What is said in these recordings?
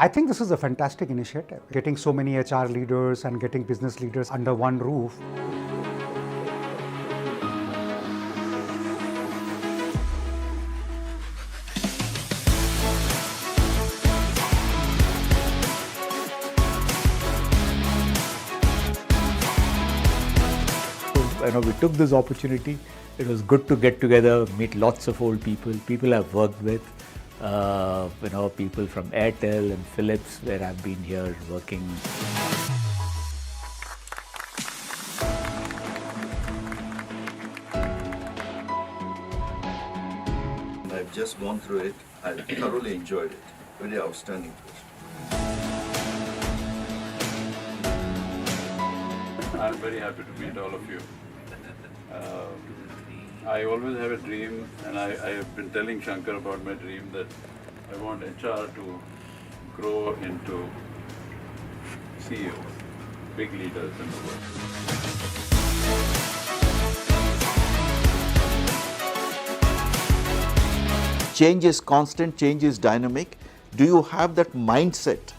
I think this is a fantastic initiative, getting so many HR leaders and getting business leaders under one roof. We took this opportunity. It was good to get together, meet lots of old people I've worked with, people from Airtel and Philips, where I've been here working. I've just gone through it. I thoroughly enjoyed it. Very outstanding course. I'm very happy to meet all of you. I always have a dream, and I have been telling Shankar about my dream that I want HR to grow into CEOs, big leaders in the world. Change is constant, change is dynamic. Do you have that mindset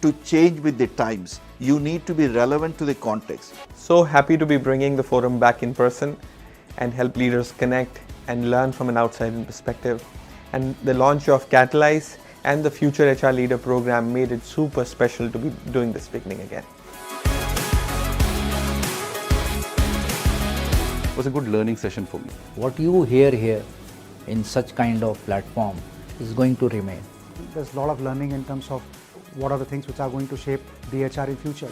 to change with the times? You need to be relevant to the context. So happy to be bringing the forum back in person and help leaders connect and learn from an outside perspective. And the launch of Catalyze and the Future HR Leader program made it super special to be doing this beginning again. It was a good learning session for me. What you hear here in such kind of platform is going to remain. There's a lot of learning in terms of what are the things which are going to shape the HR in future.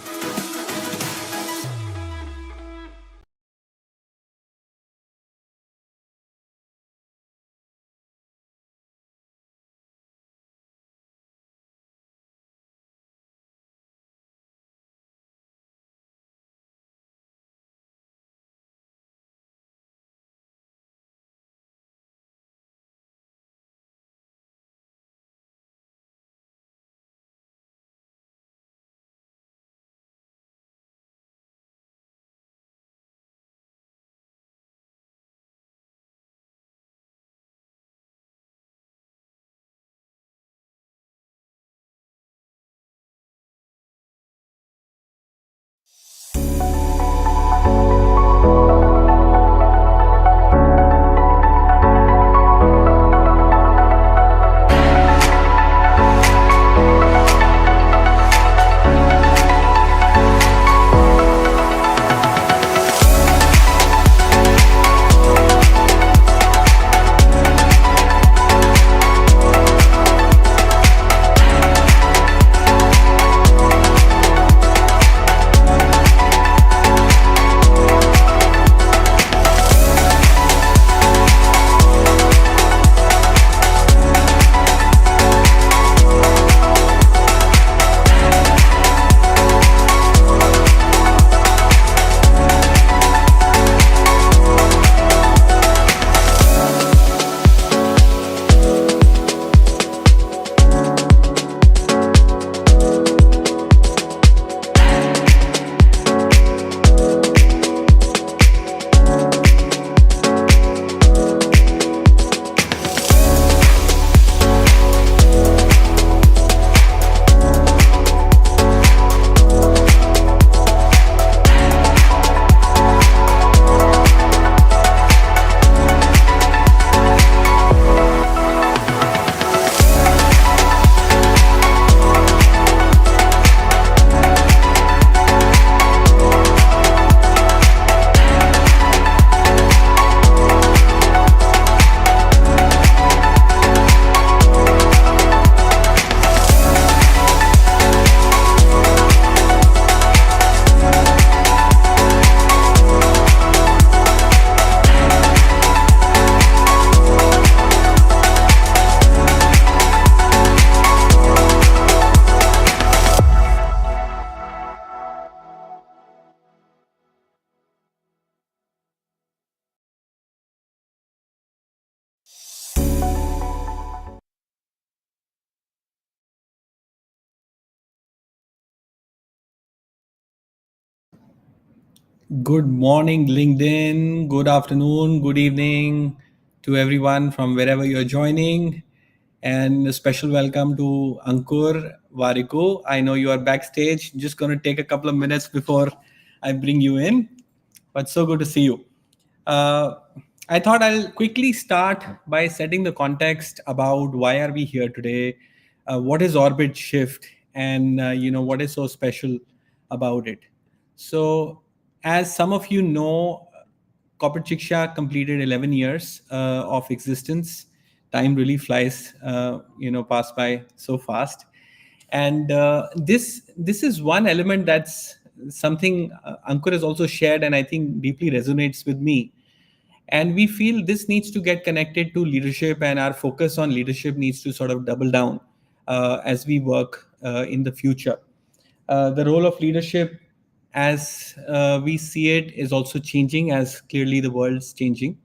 Good morning, LinkedIn. Good afternoon, good evening to everyone from wherever you're joining. And a special welcome to Ankur Warikoo. I know you are backstage. Just going to take a couple of minutes before I bring you in, but so good to see you. Uh, I thought I'll quickly start by setting the context about why are we here today, what is Orbit Shift, and what is so special about it. So, as some of you know, Corporate Shiksha completed 11 years of existence. Time really flies, pass by so fast. And this is one element that's something Ankur has also shared, and I think deeply resonates with me. And we feel this needs to get connected to leadership, and our focus on leadership needs to sort of double down as we work in the future. The role of leadership, as we see it, is also changing as clearly the world's changing.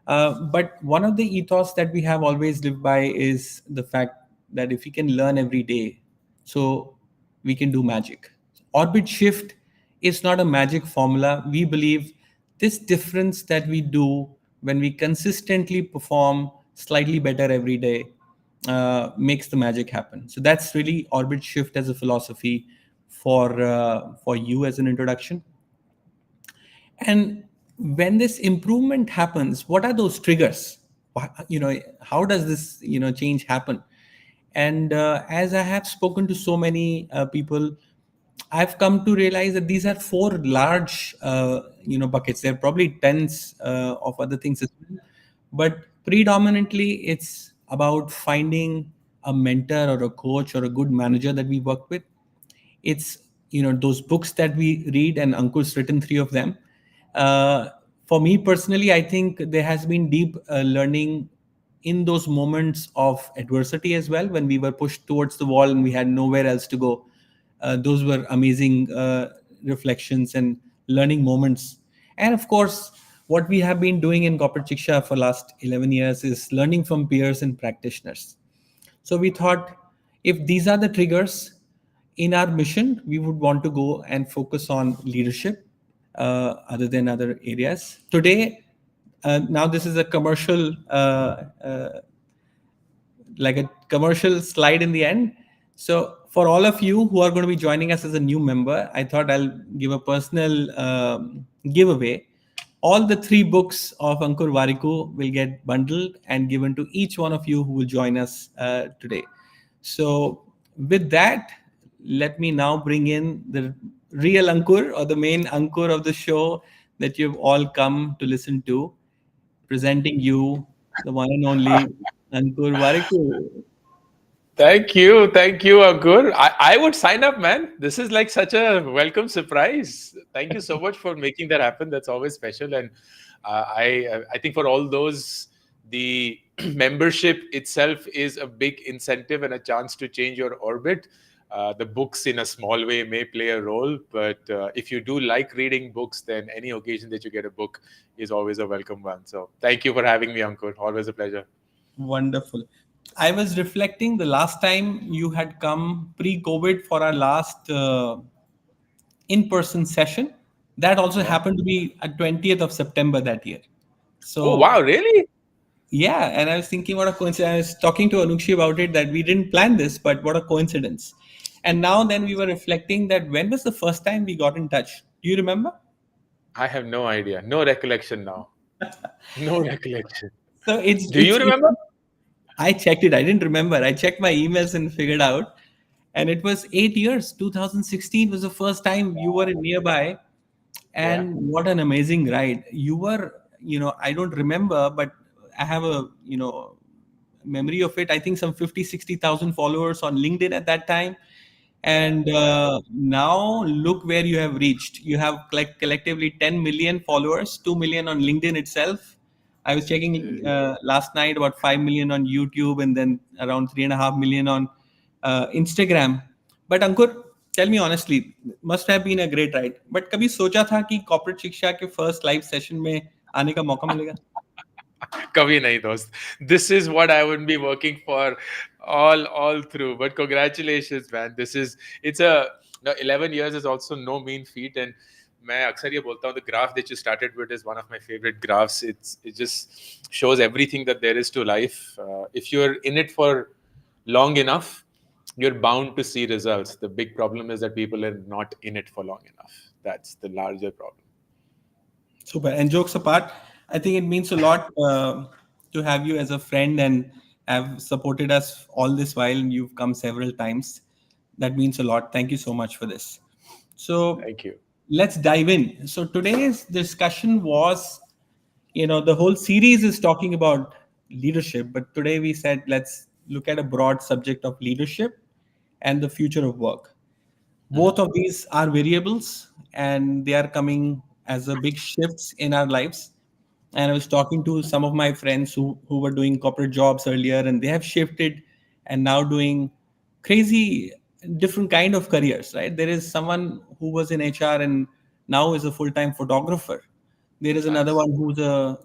But one of the ethos that we have always lived by is the fact that if we can learn every day, so we can do magic. Orbit shift is not a magic formula. We believe this difference that we do when we consistently perform slightly better every day makes the magic happen. So that's really Orbit Shift as a philosophy for you as an introduction. And when this improvement happens, what are those triggers? How does this change happen? And as I have spoken to so many people, I've come to realize that these are four large buckets. There are probably tens of other things as well, but predominantly it's about finding a mentor or a coach or a good manager that we work with. It's those books that we read, and Ankur's written three of them. uh, for me personally, I think there has been deep learning in those moments of adversity as well, when we were pushed towards the wall and we had nowhere else to go. Those were amazing reflections and learning moments. And of course, what we have been doing in corporate shiksha for last 11 years is learning from peers and practitioners. So we thought, if these are the triggers in our mission, we would want to go and focus on leadership other than other areas. Today, now this is a commercial, like a commercial slide in the end. So for all of you who are going to be joining us as a new member, I thought I'll give a personal giveaway. All the three books of Ankur Warikoo will get bundled and given to each one of you who will join us today. So with that, let me now bring in the real Ankur, or the main Ankur of the show that you've all come to listen to, presenting you the one and only Ankur Warikoo. Thank you, Ankur. I would sign up, man. This is like such a welcome surprise. Thank you so much for making that happen. That's always special, and I think for all those, the membership itself is a big incentive and a chance to change your orbit. The books, in a small way, may play a role, but if you do like reading books, then any occasion that you get a book is always a welcome one. So, thank you for having me, Ankur. Always a pleasure. Wonderful. I was reflecting the last time you had come pre-COVID for our last in-person session. That also happened to be at 20th of September that year. Oh, So wow, really? yeah, and I was thinking, what a coincidence. I was talking to Anukshi about it, that we didn't plan this, but what a coincidence. And now then we were reflecting that when was the first time we got in touch? Do you remember? I have no idea. No recollection now. No recollection. So Do you remember? I checked it. I didn't remember. I checked my emails and figured out. And it was 8 years. 2016 was the first time you were in nearby. Yeah. And what an amazing ride. You were, I don't remember, but I have a, memory of it. I think some 50, 60,000 followers on LinkedIn at that time. And now look where you have reached. You have collectively 10 million followers, 2 million on LinkedIn itself. I was checking last night, about 5 million on YouTube, and then around 3.5 million on Instagram. But Ankur, tell me honestly, must have been a great ride. But कभी सोचा था कि corporate शिक्षा के first live session में आने का मौका मिलेगा? Kabhi nahi, dost. This is what I would be working for all through. But congratulations, man. It's a 11 years is also no mean feat. And मैं अक्सर ये बोलता हूँ, the graph that you started with is one of my favorite graphs. It just shows everything that there is to life. If you're in it for long enough, you're bound to see results. The big problem is that people are not in it for long enough. That's the larger problem. Super. And jokes apart, I think it means a lot to have you as a friend and have supported us all this while. And you've come several times. That means a lot. Thank you so much for this. So Thank you. let's dive in. So today's discussion was, the whole series is talking about leadership, but today we said let's look at a broad subject of leadership and the future of work. Both of these are variables and they are coming as a big shifts in our lives. And I was talking to some of my friends who were doing corporate jobs earlier, and they have shifted and now doing crazy different kind of careers, right? There is someone who was in HR and now is a full-time photographer. There is another one who's a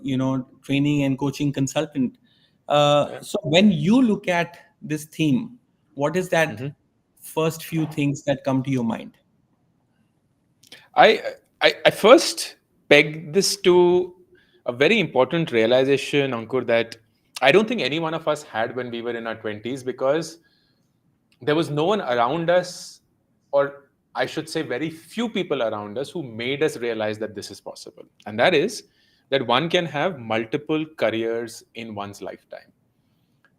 training and coaching consultant. So when you look at this theme, what is that first few things that come to your mind? I first peg this to a very important realization, Ankur, that I don't think any one of us had when we were in our 20s, because there was no one around us, or I should say very few people around us, who made us realize that this is possible. And that is that one can have multiple careers in one's lifetime.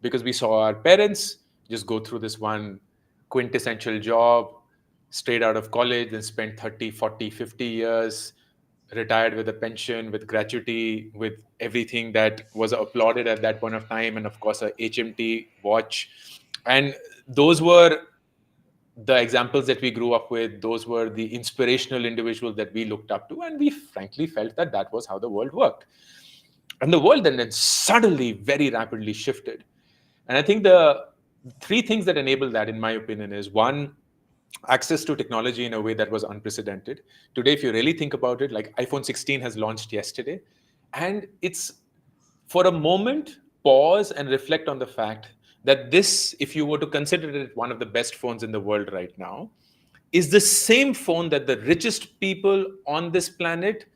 Because we saw our parents just go through this one quintessential job, straight out of college, then spent 30, 40, 50 years, retired with a pension, with gratuity, with everything that was applauded at that point of time, and of course a HMT watch. And those were the examples that we grew up with. Those were the inspirational individuals that we looked up to, and we frankly felt that that was how the world worked. And the world then suddenly very rapidly shifted. And I think the three things that enable that, in my opinion, is one, access to technology in a way that was unprecedented. Today, if you really think about it, like iPhone 16 has launched yesterday, and it's, for a moment, pause and reflect on the fact that this, if you were to consider it one of the best phones in the world right now, is the same phone that the richest people on this planet,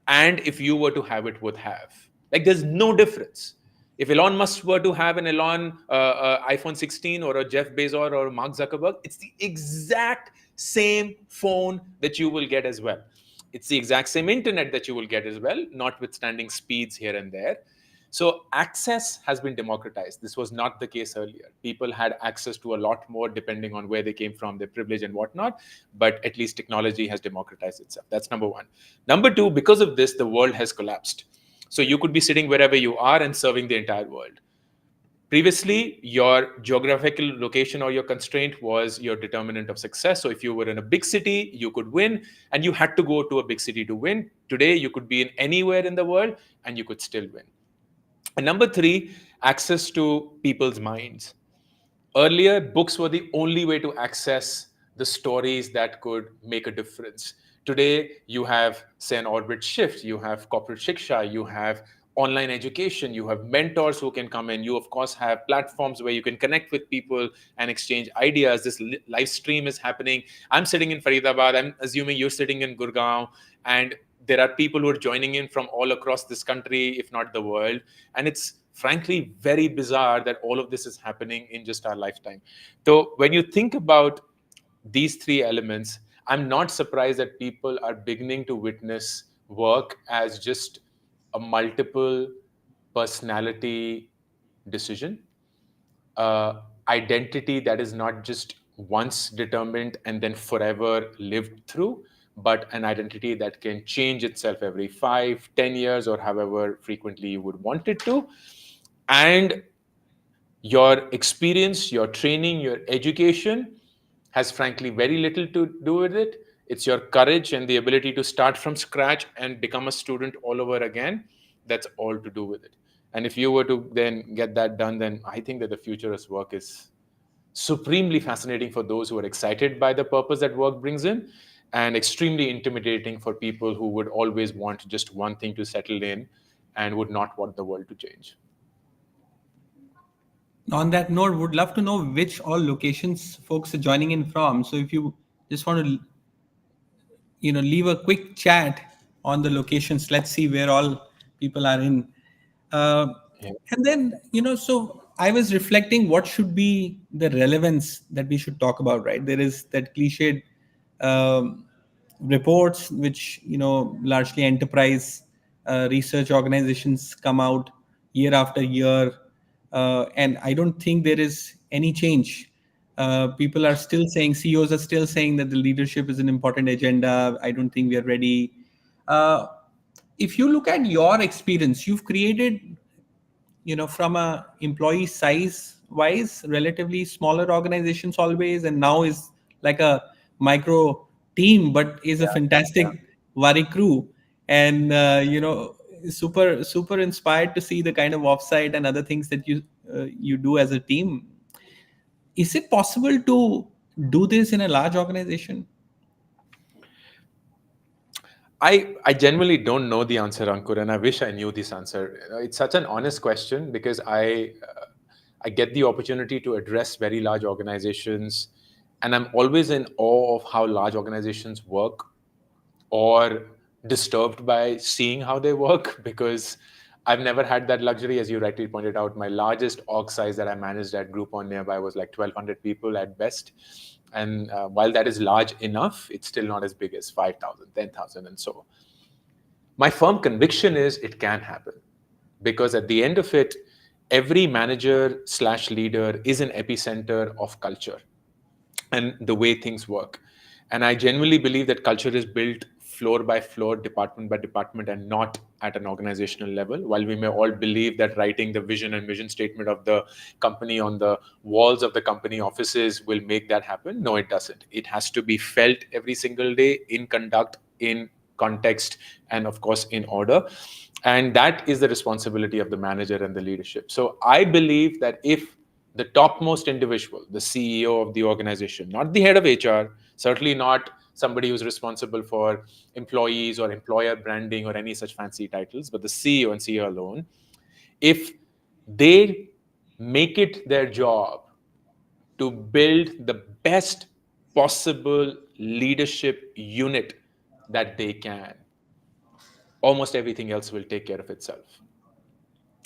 and if you were to have it, would have. Like, there's no difference. If Elon Musk were to have an iPhone 16, or a Jeff Bezos or Mark Zuckerberg, it's the exact same phone that you will get as well. It's the exact same internet that you will get as well, notwithstanding speeds here and there. So access has been democratized. This was not the case earlier. People had access to a lot more depending on where they came from, their privilege and whatnot, but at least technology has democratized itself. That's number one. Number two, because of this, the world has collapsed. So you could be sitting wherever you are and serving the entire world. Previously, your geographical location or your constraint was your determinant of success. So if you were in a big city, you could win, and you had to go to a big city to win. Today, you could be in anywhere in the world and you could still win. And number three, access to people's minds. Earlier, books were the only way to access the stories that could make a difference. Today, you have, say, an Orbit Shyft, you have corporate Shiksha, you have online education, you have mentors who can come in. You, of course, have platforms where you can connect with people and exchange ideas. This live stream is happening. I'm sitting in Faridabad. I'm assuming you're sitting in Gurgaon. And there are people who are joining in from all across this country, if not the world. And it's frankly very bizarre that all of this is happening in just our lifetime. So when you think about these three elements, I'm not surprised that people are beginning to witness work as just a multiple personality decision, identity that is not just once determined and then forever lived through, but an identity that can change itself every 5, 10 years, or however frequently you would want it to. And your experience, your training, your education has frankly very little to do with it. It's your courage and the ability to start from scratch and become a student all over again. That's all to do with it. And if you were to then get that done, then I think that the future of work is supremely fascinating for those who are excited by the purpose that work brings in, and extremely intimidating for people who would always want just one thing to settle in and would not want the world to change. On that note, would love to know which all locations folks are joining in from. So if you just want to, leave a quick chat on the locations, let's see where all people are in. And then, so I was reflecting what should be the relevance that we should talk about, right? There is that cliched um, reports, which, largely enterprise research organizations come out year after year. And I don't think there is any change. People are still saying, CEOs are still saying that the leadership is an important agenda. I don't think we are ready. Uh, if you look at your experience, you've created, from a employee size wise, relatively smaller organizations always, and now is like a micro team, but is a fantastic Warikoo. And super inspired to see the kind of offsite and other things that you do as a team. Is it possible to do this in a large organization? I genuinely don't know the answer, Ankur, and I wish I knew this answer. It's such an honest question because I get the opportunity to address very large organizations, and I'm always in awe of how large organizations work, or disturbed by seeing how they work, because I've never had that luxury. As you rightly pointed out, my largest org size that I managed at Groupon nearby was like 1,200 people at best. And while that is large enough, it's still not as big as 5,000, 10,000, and so. My firm conviction is it can happen, because at the end of it, every manager slash leader is an epicenter of culture and the way things work. And I genuinely believe that culture is built floor by floor, department by department, and not at an organizational level. While we may all believe that writing the vision and mission statement of the company on the walls of the company offices will make that happen, no, it doesn't. It has to be felt every single day in conduct, in context, and of course in order. And that is the responsibility of the manager and the leadership. So I believe that if the topmost individual, the CEO of the organization, not the head of HR, certainly not somebody who's responsible for employees or employer branding or any such fancy titles, but the CEO and CEO alone, if they make it their job to build the best possible leadership unit that they can, almost everything else will take care of itself.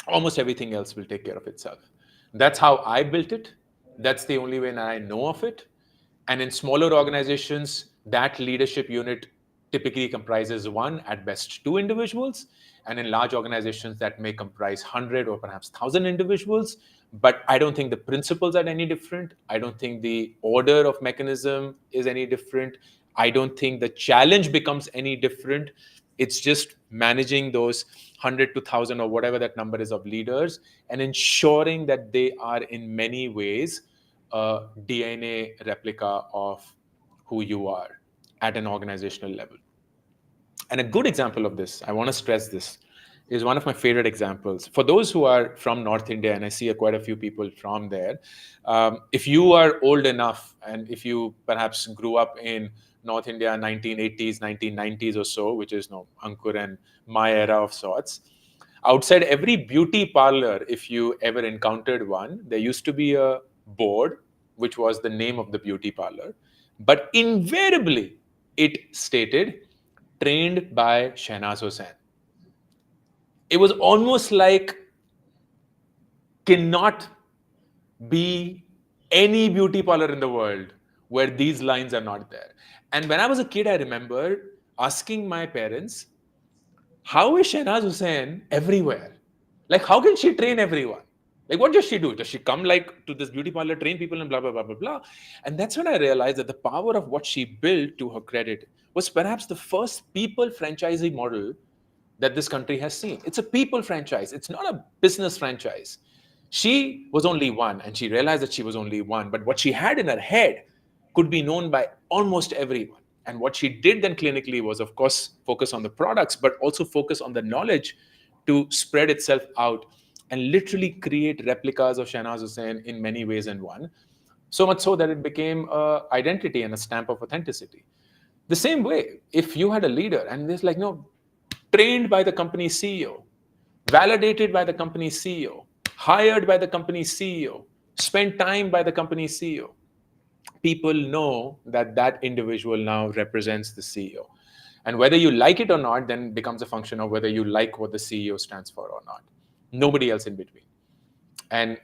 Almost everything else will take care of itself. That's how I built it. That's the only way I know of it. And in smaller organizations, that leadership unit typically comprises one, at best two individuals. And in large organizations, that may comprise 100 or perhaps 1,000 individuals. But I don't think the principles are any different. I don't think the order of mechanism is any different. I don't think the challenge becomes any different. It's just managing those 100 to 1,000 or whatever that number is of leaders, and ensuring that they are in many ways a DNA replica of who you are at an organizational level. And a good example of this, I want to stress this, is one of my favorite examples. For those who are from North India, and I see quite a few people from there, if you are old enough, and if you perhaps grew up in North India 1980s, 1990s or so, which is Ankur and my era of sorts, outside every beauty parlor, if you ever encountered one, there used to be a board, which was the name of the beauty parlor. But invariably, it stated, trained by Shehnaz Hussain. It was almost like cannot be any beauty parlor in the world where these lines are not there. And when I was a kid, I remember asking my parents, how is Shehnaz Hussain everywhere? Like, how can she train everyone? Like, what does she do? Does she come like to this beauty parlor, train people and blah, blah, blah, blah, blah? And that's when I realized that the power of what she built, to her credit, was perhaps the first people franchisee model that this country has seen. It's a people franchise. It's not a business franchise. She was only one, and she realized that she was only one. But what she had in her head could be known by almost everyone. And what she did then clinically was, of course, focus on the products, but also focus on the knowledge to spread itself out and literally create replicas of Shehnaz Hussain in many ways in one. So much so that it became an identity and a stamp of authenticity. The same way, if you had a leader and there's like, no, trained by the company's CEO, validated by the company's CEO, hired by the company's CEO, spent time by the company's CEO, people know that that individual now represents the CEO. And whether you like it or not, then becomes a function of whether you like what the CEO stands for or not. Nobody else in between. And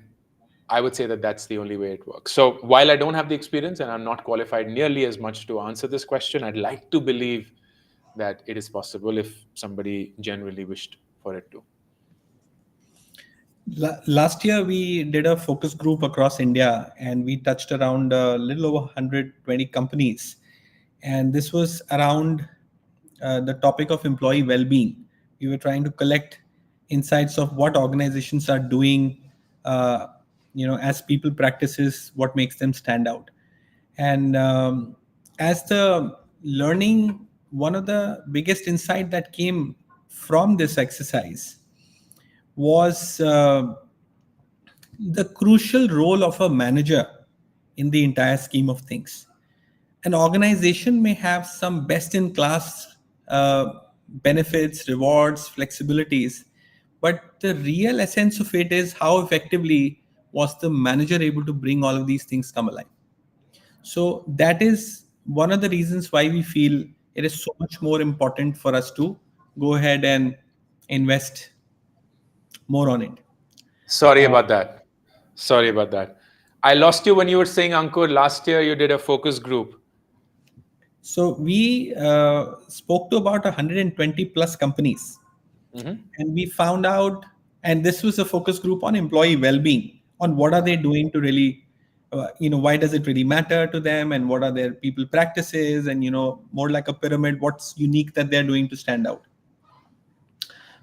I would say that that's the only way it works. So while I don't have the experience and I'm not qualified nearly as much to answer this question, I'd like to believe that it is possible if somebody genuinely wished for it to. Last year, we did a focus group across India and we touched around a little over 120 companies. And this was around the topic of employee well-being. We were trying to collect insights of what organizations are doing, as people practices, what makes them stand out. And as the learning, one of the biggest insight that came from this exercise was the crucial role of a manager in the entire scheme of things. An organization may have some best in class benefits, rewards, flexibilities, but the real essence of it is how effectively was the manager able to bring all of these things come alive. So that is one of the reasons why we feel it is so much more important for us to go ahead and invest more on it. Sorry about that. Sorry about that. I lost you when you were saying, Ankur, last year you did a focus group. So we spoke to about 120 plus companies, and we found out, and this was a focus group on employee well-being, on what are they doing to really, why does it really matter to them, and what are their people practices, and more like a pyramid, what's unique that they're doing to stand out.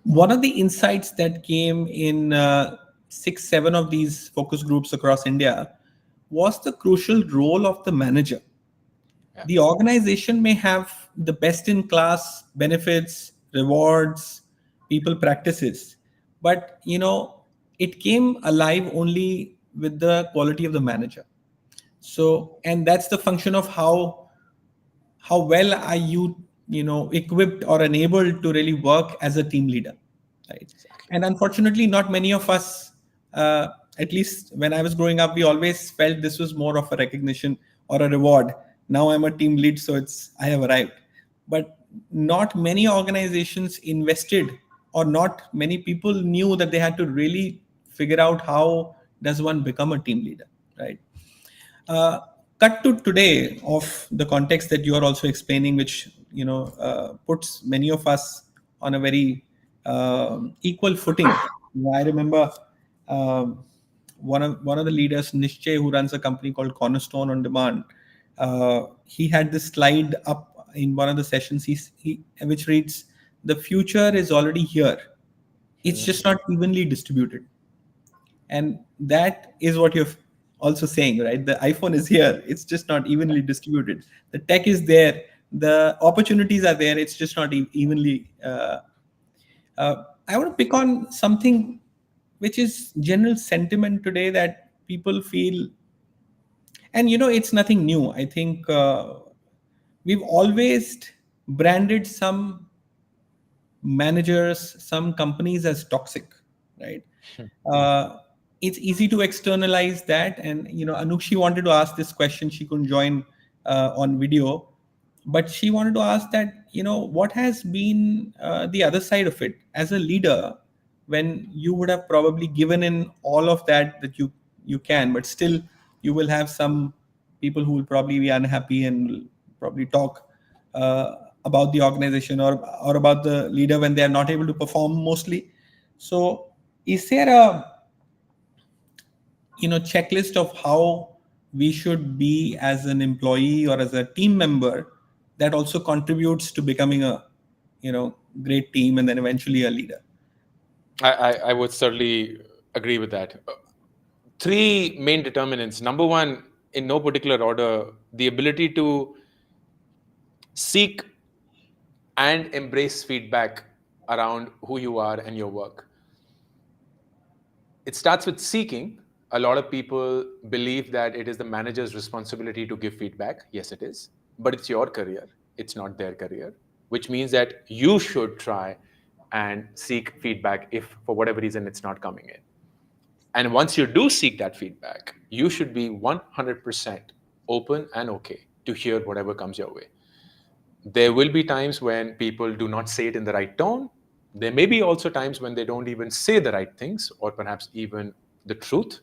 One of the insights that came in 6-7 of these focus groups across India was the crucial role of the manager. The organization may have the best in class benefits, rewards, people practices, but it came alive only with the quality of the manager. So, and that's the function of how well are you equipped or enabled to really work as a team leader, right? Exactly. And unfortunately, not many of us, at least when I was growing up, we always felt this was more of a recognition or a reward. Now I'm a team lead, so I have arrived. But not many organizations invested, or not many people knew that they had to really figure out how does one become a team leader, right? Cut to today of the context that you are also explaining, which puts many of us on a very equal footing. I remember one of the leaders, Nishchay, who runs a company called Cornerstone on Demand. He had this slide up in one of the sessions, which reads, "The future is already here. It's just not evenly distributed." And that is what you're also saying, right? The iPhone is here. It's just not evenly distributed. The tech is there. The opportunities are there. It's just not evenly. I want to pick on something which is general sentiment today that people feel, and it's nothing new. I think we've always branded some managers, some companies as toxic, right? It's easy to externalize that. And Anukshi wanted to ask this question. She couldn't join on video, but she wanted to ask that what has been the other side of it as a leader, when you would have probably given in all of that you can, but still you will have some people who will probably be unhappy and will probably talk about the organization or about the leader when they are not able to perform mostly. So is there a checklist of how we should be as an employee or as a team member that also contributes to becoming a great team and then eventually a leader? I would certainly agree with that. 3 main determinants. Number one, in no particular order, the ability to seek and embrace feedback around who you are and your work. It starts with seeking. A lot of people believe that it is the manager's responsibility to give feedback. Yes, it is. But it's your career. It's not their career, which means that you should try and seek feedback if for whatever reason it's not coming in. And once you do seek that feedback, you should be 100% open and okay to hear whatever comes your way. There will be times when people do not say it in the right tone. There may be also times when they don't even say the right things or perhaps even the truth.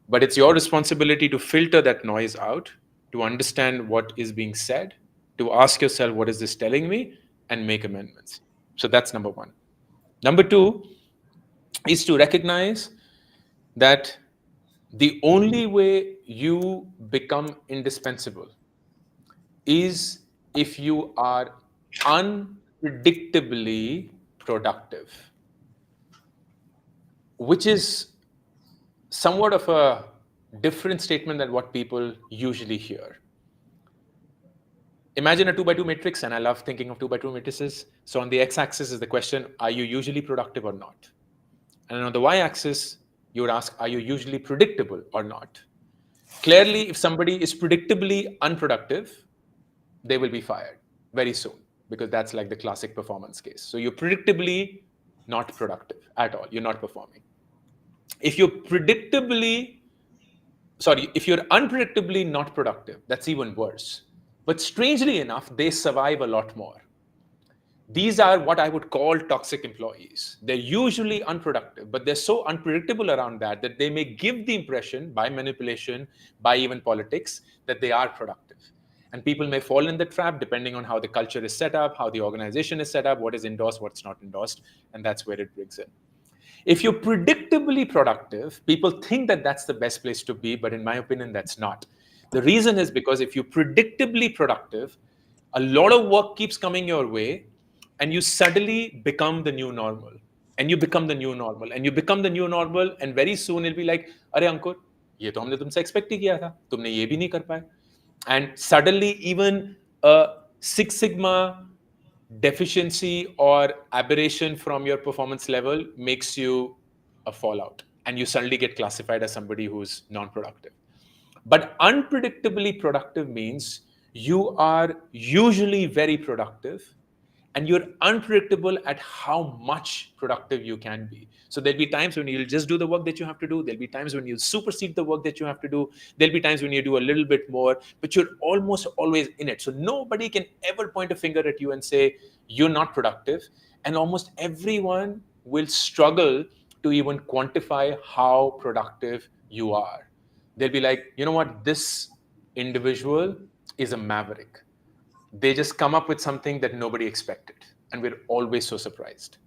But it's your responsibility to filter that noise out, to understand what is being said, to ask yourself, what is this telling me, and make amendments. So that's number one. Number two is to recognize that the only way you become indispensable is if you are unpredictably productive, which is somewhat of a different statement than what people usually hear. Imagine a 2x2 matrix, and I love thinking of 2x2 matrices. So on the x-axis is the question, are you usually productive or not? And on the y-axis, you would ask, are you usually predictable or not? Clearly, if somebody is predictably unproductive, they will be fired very soon, because that's like the classic performance case. So you're predictably not productive at all. You're not performing. If you're unpredictably not productive, that's even worse. But strangely enough, they survive a lot more. These are what I would call toxic employees. They're usually unproductive, but they're so unpredictable around that they may give the impression, by manipulation, by even politics, that they are productive. And people may fall in the trap depending on how the culture is set up, how the organization is set up, what is endorsed, what's not endorsed, and that's where it brings in. If you're predictably productive, people think that that's the best place to be, but in my opinion, that's not. The reason is because if you're predictably productive, a lot of work keeps coming your way, and you suddenly become the new normal. And you become the new normal. And you become the new normal, and very soon it'll be like, Arey Ankur, ye to humne tumse expect hi kiya tha. Tumne ye bhi nahi kar paye. And suddenly even a Six Sigma deficiency or aberration from your performance level makes you a fallout, and you suddenly get classified as somebody who's non-productive. But unpredictably productive means you are usually very productive, and you're unpredictable at how much productive you can be. So there'll be times when you'll just do the work that you have to do. There'll be times when you'll supersede the work that you have to do. There'll be times when you do a little bit more, but you're almost always in it. So nobody can ever point a finger at you and say, you're not productive. And almost everyone will struggle to even quantify how productive you are. They'll be like, you know what, this individual is a maverick. They just come up with something that nobody expected, and we're always so surprised.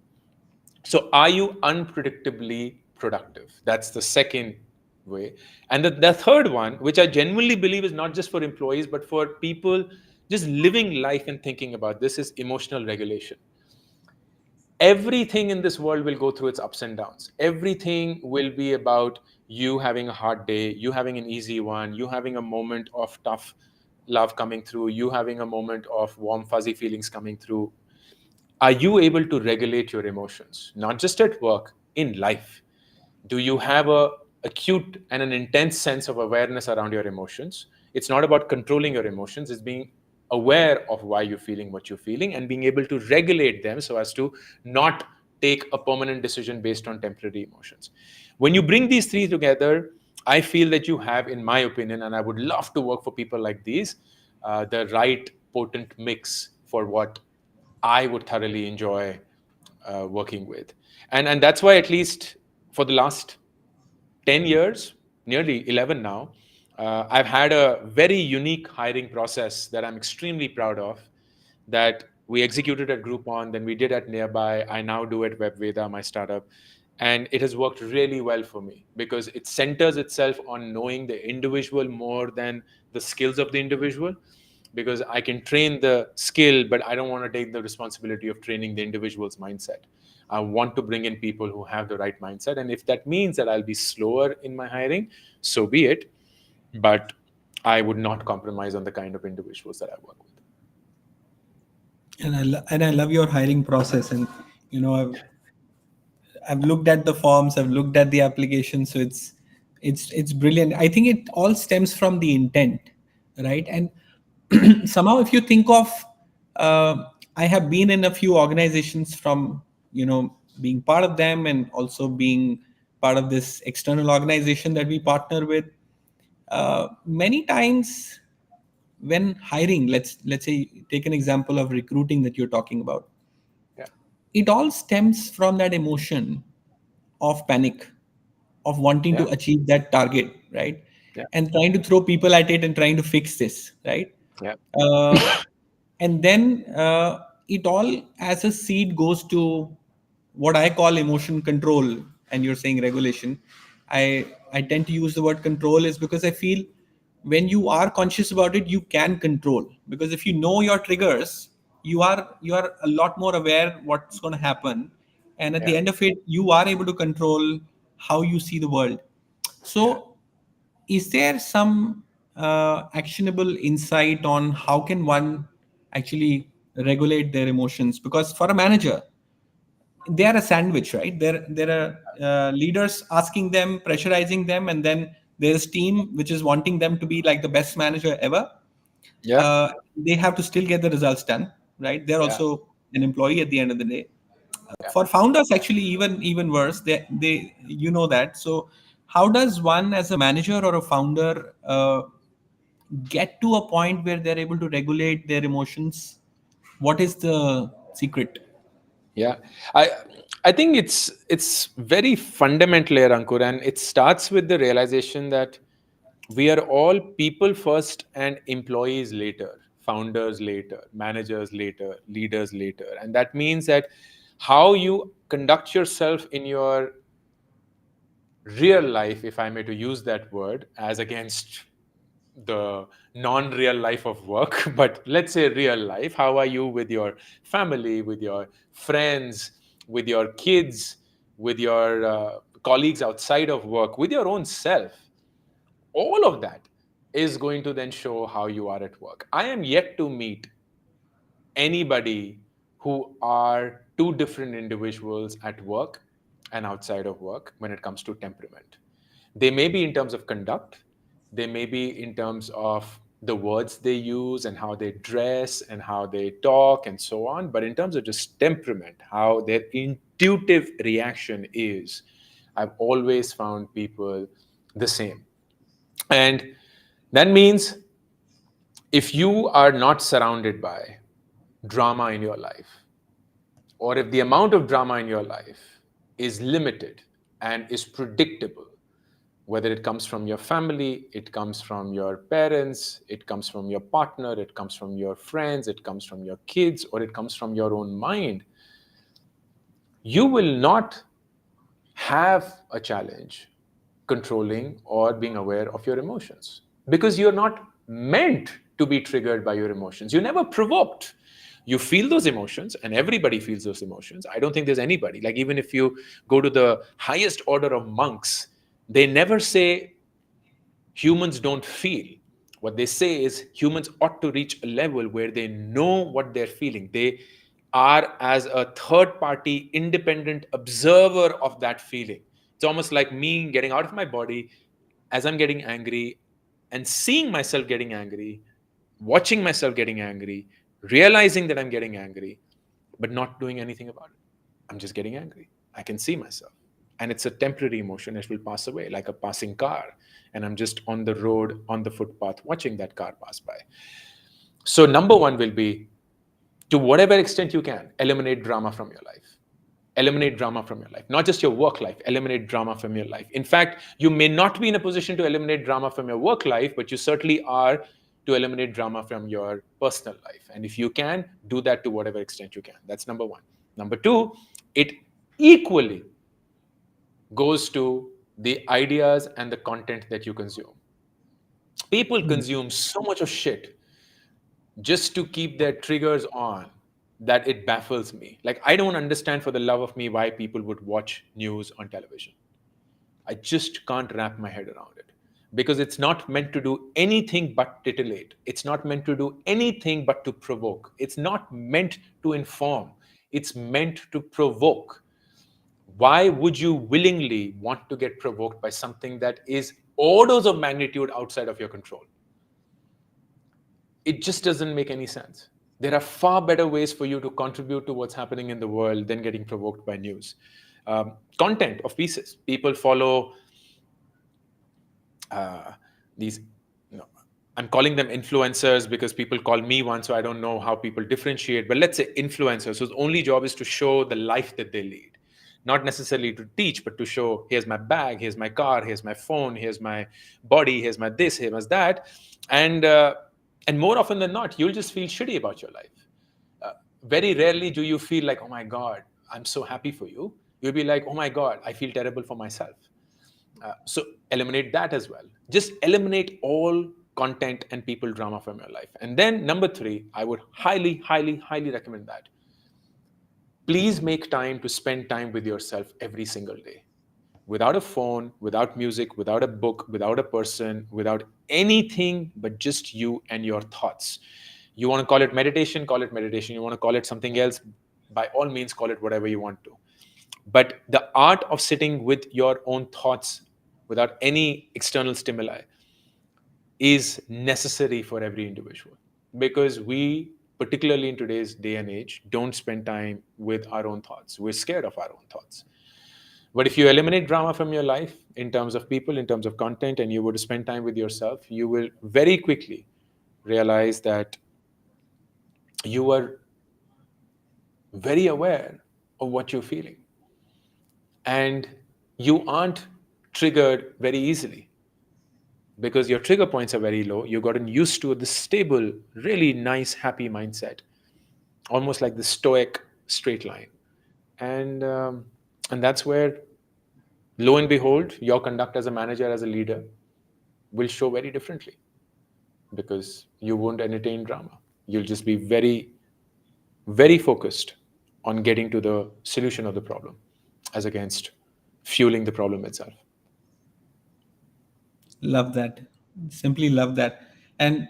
So are you unpredictably productive? That's the second way. And the third one, which I genuinely believe is not just for employees, but for people just living life and thinking about this, is emotional regulation. Everything in this world will go through its ups and downs. Everything will be about you having a hard day, you having an easy one, you having a moment of tough love coming through, you having a moment of warm, fuzzy feelings coming through. Are you able to regulate your emotions? Not just at work, in life. Do you have a acute and an intense sense of awareness around your emotions? It's not about controlling your emotions, it's being aware of why you're feeling what you're feeling and being able to regulate them so as to not take a permanent decision based on temporary emotions. When you bring these three together, I feel that you have, in my opinion, and I would love to work for people like these, the right potent mix for what I would thoroughly enjoy working with. And that's why, at least for the last 10 years, nearly 11 now, I've had a very unique hiring process that I'm extremely proud of, that we executed at Groupon, then we did at Nearby, I now do at WebVeda, my startup. And it has worked really well for me because it centers itself on knowing the individual more than the skills of the individual. Because I can train the skill, but I don't want to take the responsibility of training the individual's mindset. I want to bring in people who have the right mindset. And if that means that I'll be slower in my hiring, so be it. But I would not compromise on the kind of individuals that I work with. And I love your hiring process. And I've looked at the forms, I've looked at the application, so it's brilliant. I think it all stems from the intent, right? And somehow, if you think of, I have been in a few organizations from being part of them and also being part of this external organization that we partner with. Many times, when hiring, let's say, take an example of recruiting that you're talking about. Yeah. It all stems from that emotion of panic, of wanting to achieve that target, right? Yeah. And trying to throw people at it and trying to fix this, right? Yeah. And then it all as a seed goes to what I call emotion control, and you're saying regulation. I tend to use the word control is because I feel when you are conscious about it, you can control, because if you know your triggers, you are a lot more aware what's going to happen, and at the end of it, you are able to control how you see the world. So is there some actionable insight on how can one actually regulate their emotions? Because for a manager, they are a sandwich, right? There are leaders asking them, pressurizing them, and then there's team which is wanting them to be like the best manager ever. Yeah. They have to still get the results done, right? They're also an employee at the end of the day. For founders, actually, even worse. They you know that. So, how does one as a manager or a founder get to a point where they're able to regulate their emotions? What is the secret? Yeah, I I think it's very fundamental here, Ankur, and it starts with the realization that we are all people first and employees later, founders later, managers later, leaders later, and that means that how you conduct yourself in your real life, if I may to use that word, as against the non-real life of work, but let's say real life. How are you with your family, with your friends, with your kids, with your colleagues outside of work, with your own self? All of that is going to then show how you are at work. I am yet to meet anybody who are two different individuals at work and outside of work when it comes to temperament. They may be in terms of conduct, they may be in terms of the words they use and how they dress and how they talk and so on, but in terms of just temperament, how their intuitive reaction is, I've always found people the same. And that means if you are not surrounded by drama in your life, or if the amount of drama in your life is limited and is predictable, whether it comes from your family, it comes from your parents, it comes from your partner, it comes from your friends, it comes from your kids, or it comes from your own mind, you will not have a challenge controlling or being aware of your emotions, because you're not meant to be triggered by your emotions. You're never provoked. You feel those emotions, and everybody feels those emotions. I don't think there's anybody, like, even if you go to the highest order of monks, they never say humans don't feel. What they say is humans ought to reach a level where they know what they're feeling. They are as a third party, independent observer of that feeling. It's almost like me getting out of my body as I'm getting angry and seeing myself getting angry, watching myself getting angry, realizing that I'm getting angry, but not doing anything about it. I'm just getting angry. I can see myself. And it's a temporary emotion. It will pass away like a passing car. And I'm just on the road, on the footpath, watching that car pass by. So, number one will be, to whatever extent you can, eliminate drama from your life. Eliminate drama from your life. Not just your work life, eliminate drama from your life. In fact, you may not be in a position to eliminate drama from your work life, but you certainly are to eliminate drama from your personal life. And if you can, do that to whatever extent you can. That's number one. Number two, it equally goes to the ideas and the content that you consume. People consume so much of shit just to keep their triggers on that it baffles me. Like, I don't understand for the love of me why people would watch news on television. I just can't wrap my head around it, because it's not meant to do anything but titillate. It's not meant to do anything but to provoke. It's not meant to inform. It's meant to provoke. Why would you willingly want to get provoked by something that is orders of magnitude outside of your control? It just doesn't make any sense. There are far better ways for you to contribute to what's happening in the world than getting provoked by news. Content of pieces. People follow these, I'm calling them influencers because people call me one, so I don't know how people differentiate. But let's say influencers whose only job is to show the life that they lead. not necessarily to teach, but to show, here's my bag, here's my car, here's my phone, here's my body, here's my this, here's that. And more often than not, you'll just feel shitty about your life. Very rarely do you feel like, oh my God, I'm so happy for you. You'll be like, oh my God, I feel terrible for myself. So eliminate that as well. Just eliminate all content and people drama from your life. And then number 3, I would highly, highly, highly recommend that. Please make time to spend time with yourself every single day. Without a phone, without music, without a book, without a person, without anything but just you and your thoughts. You want to call it meditation, call it meditation. You want to call it something else, by all means, call it whatever you want to. But the art of sitting with your own thoughts without any external stimuli is necessary for every individual, because we, particularly in today's day and age, don't spend time with our own thoughts. We're scared of our own thoughts. But if you eliminate drama from your life in terms of people, in terms of content, and you were to spend time with yourself, you will very quickly realize that you are very aware of what you're feeling. And you aren't triggered very easily because your trigger points are very low. You've gotten used to this stable, really nice, happy mindset, almost like the stoic straight line. And that's where, lo and behold, your conduct as a manager, as a leader, will show very differently, because you won't entertain drama. You'll just be very, very focused on getting to the solution of the problem, as against fueling the problem itself. Love that. Simply love that. And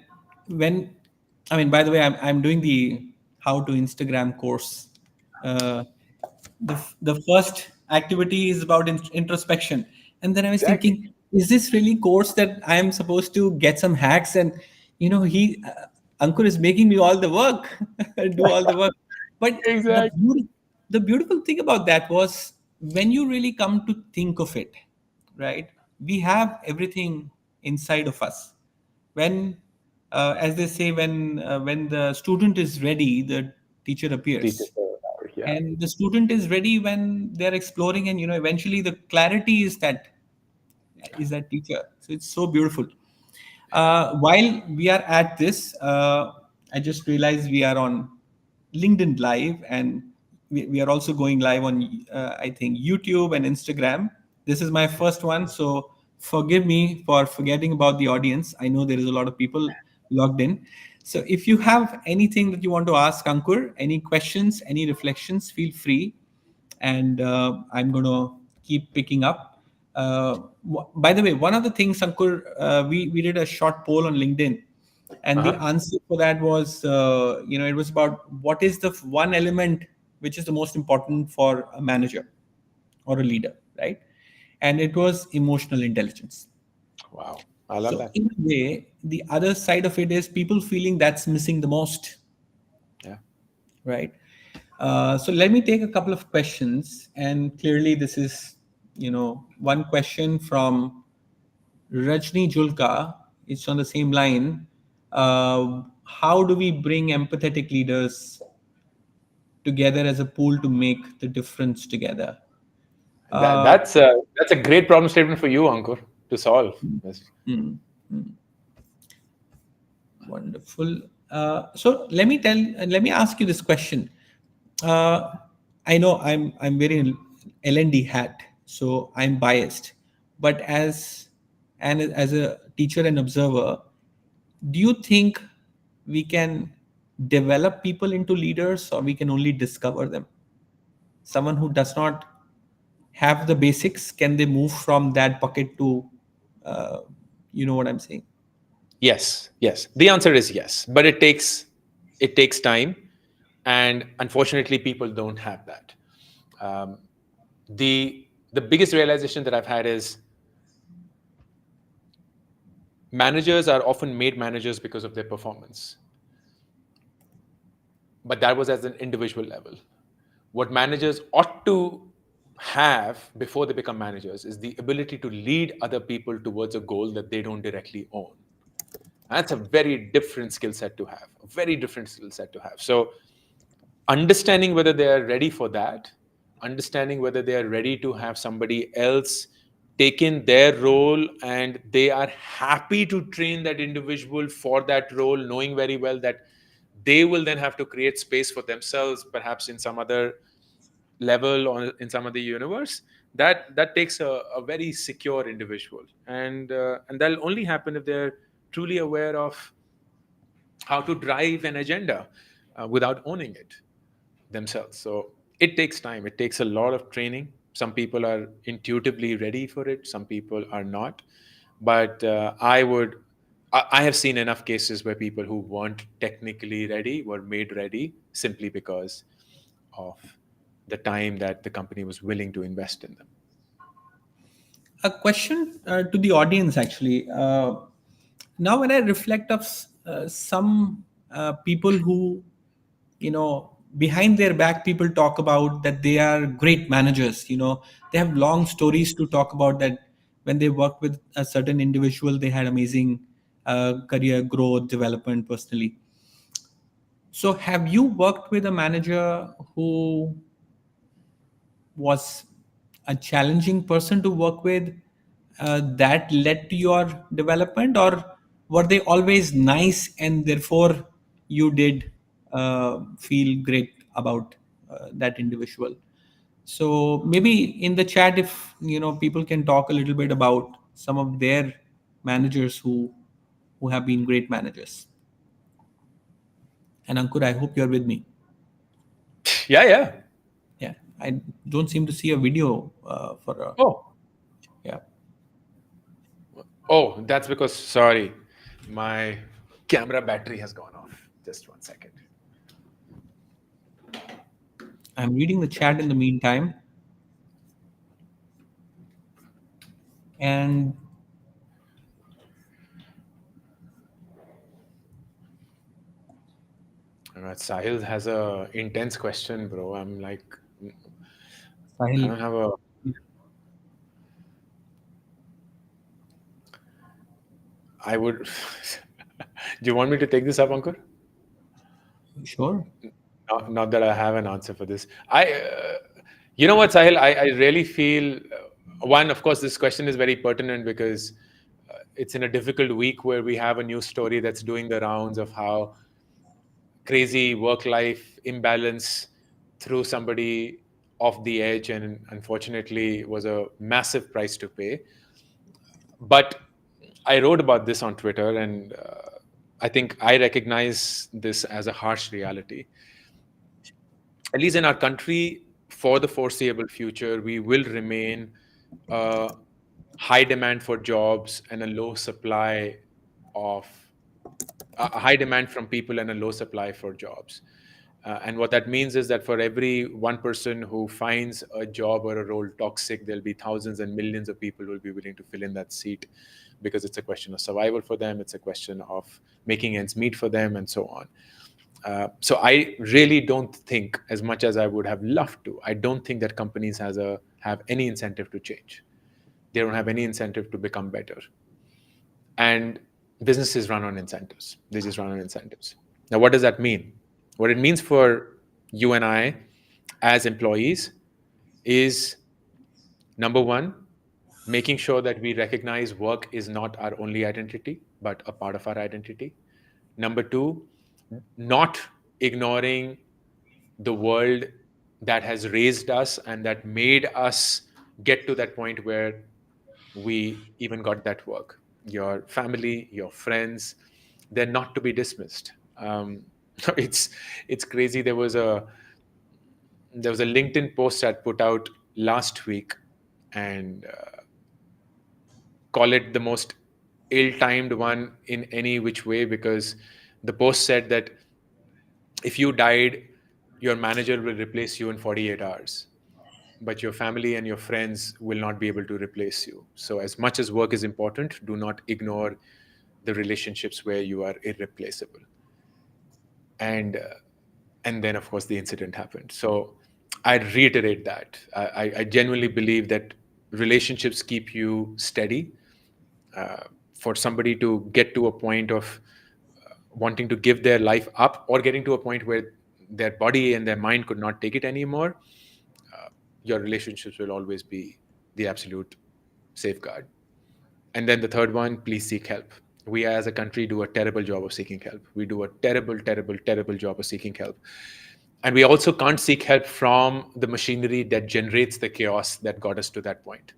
by the way, I'm doing the how to Instagram course. The first activity is about introspection. And then I was thinking, is this really course that I am supposed to get some hacks? And, Ankur is making me all the work, do all the work. But the beautiful thing about that was, when you really come to think of it, right? We have everything inside of us. When, as they say, when the student is ready, the teacher appears. And the student is ready when they're exploring, and eventually the clarity is that teacher. So it's so beautiful. While we are at this, I just realized we are on LinkedIn Live, and we are also going live on I think YouTube and Instagram. This is my first one, so forgive me for forgetting about the audience. I know there is a lot of people logged in. So if you have anything that you want to ask Ankur, any questions, any reflections, feel free. And I'm going to keep picking up. By the way, one of the things, Ankur, we did a short poll on LinkedIn. And the answer for that was, it was about what is the one element which is the most important for a manager or a leader, right? And it was emotional intelligence. Wow. I love that. In a way, the other side of it is people feeling that's missing the most. Yeah. Right. So let me take a couple of questions. And clearly this is, one question from Rajni Julka. It's on the same line. How do we bring empathetic leaders together as a pool to make the difference together? That's a great problem statement for you, Ankur, to solve. Wonderful. So let me ask you this question. I know I'm wearing L&D hat, so I'm biased. But as a teacher and observer, do you think we can develop people into leaders, or we can only discover them? Someone who does not have the basics, can they move from that bucket to, you know what I'm saying? Yes. The answer is yes, but it takes time, and unfortunately, people don't have that. The biggest realization that I've had is managers are often made managers because of their performance, but that was at an individual level. What managers ought to have before they become managers is the ability to lead other people towards a goal that they don't directly own. That's a very different skill set to have, So understanding whether they are ready for that understanding whether they are ready to have somebody else take in their role, and they are happy to train that individual for that role, knowing very well that they will then have to create space for themselves, perhaps in some other level or in some other universe. That takes a very secure individual, and that'll only happen if they're truly aware of how to drive an agenda without owning it themselves. So it takes time. It takes a lot of training. Some people are intuitively ready for it. Some people are not. But I have seen enough cases where people who weren't technically ready were made ready simply because of the time that the company was willing to invest in them. A question to the audience, actually. Now, when I reflect of some people who, behind their back, people talk about that they are great managers. They have long stories to talk about that when they work with a certain individual, they had amazing career growth, development personally. So, have you worked with a manager who was a challenging person to work with that led to your development, or were they always nice and therefore you did feel great about that individual? So maybe in the chat, if people can talk a little bit about some of their managers who have been great managers. And Ankur, I hope you're with me. Yeah. Yeah, I don't seem to see a video for Oh, yeah. oh, that's because, sorry, my camera battery has gone off. Just 1 second. I'm reading the chat in the meantime. And All right, Sahil has a intense question, bro. I'm like, I Sahil, don't have a. I would. Do you want me to take this up, Ankur? sure. Not that I have an answer for this. You know what, Sahil? I really feel one. Of course, this question is very pertinent because it's in a difficult week where we have a news story that's doing the rounds of how crazy work-life imbalance threw somebody off the edge, and unfortunately was a massive price to pay. But I wrote about this on Twitter, and I think I recognize this as a harsh reality. At least in our country, for the foreseeable future, we will remain high demand for jobs and a low supply of a high demand from people and a low supply for jobs. And what that means is that for every one person who finds a job or a role toxic, there'll be thousands and millions of people who will be willing to fill in that seat because it's a question of survival for them. It's a question of making ends meet for them, and so on. So I really don't think, as much as I would have loved to, I don't think that companies have any incentive to change. They don't have any incentive to become better. And businesses run on incentives. They just run on incentives. Now, what does that mean? What it means for you and I as employees is, number one, making sure that we recognize work is not our only identity, but a part of our identity. Number two, not ignoring the world that has raised us and that made us get to that point where we even got that work. Your family, your friends, they're not to be dismissed. It's crazy. There was a LinkedIn post I'd put out last week, and call it the most ill-timed one in any which way, because the post said that if you died, your manager will replace you in 48 hours, but your family and your friends will not be able to replace you. So as much as work is important, do not ignore the relationships where you are irreplaceable. And then, of course, the incident happened. So I reiterate that. I genuinely believe that relationships keep you steady. For somebody to get to a point of wanting to give their life up, or getting to a point where their body and their mind could not take it anymore, your relationships will always be the absolute safeguard. And then the third one, please seek help. We as a country do a terrible job of seeking help. We do a terrible, terrible, terrible job of seeking help. And we also can't seek help from the machinery that generates the chaos that got us to that point.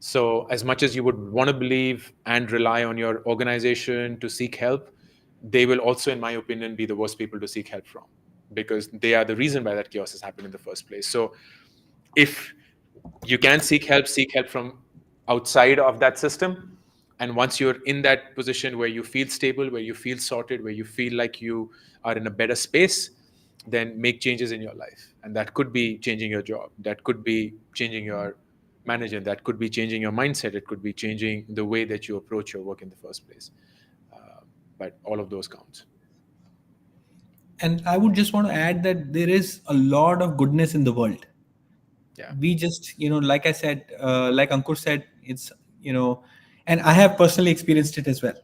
So, as much as you would want to believe and rely on your organization to seek help, they will also, in my opinion, be the worst people to seek help from, because they are the reason why that chaos has happened in the first place. So, if you can seek help from outside of that system. And once you're in that position where you feel stable, where you feel sorted, where you feel like you are in a better space, then make changes in your life. And that could be changing your job, that could be changing your manager, that could be changing your mindset, it could be changing the way that you approach your work in the first place. But all of those counts. And I would just want to add that there is a lot of goodness in the world. Yeah. We just, like I said, like Ankur said, it's, and I have personally experienced it as well.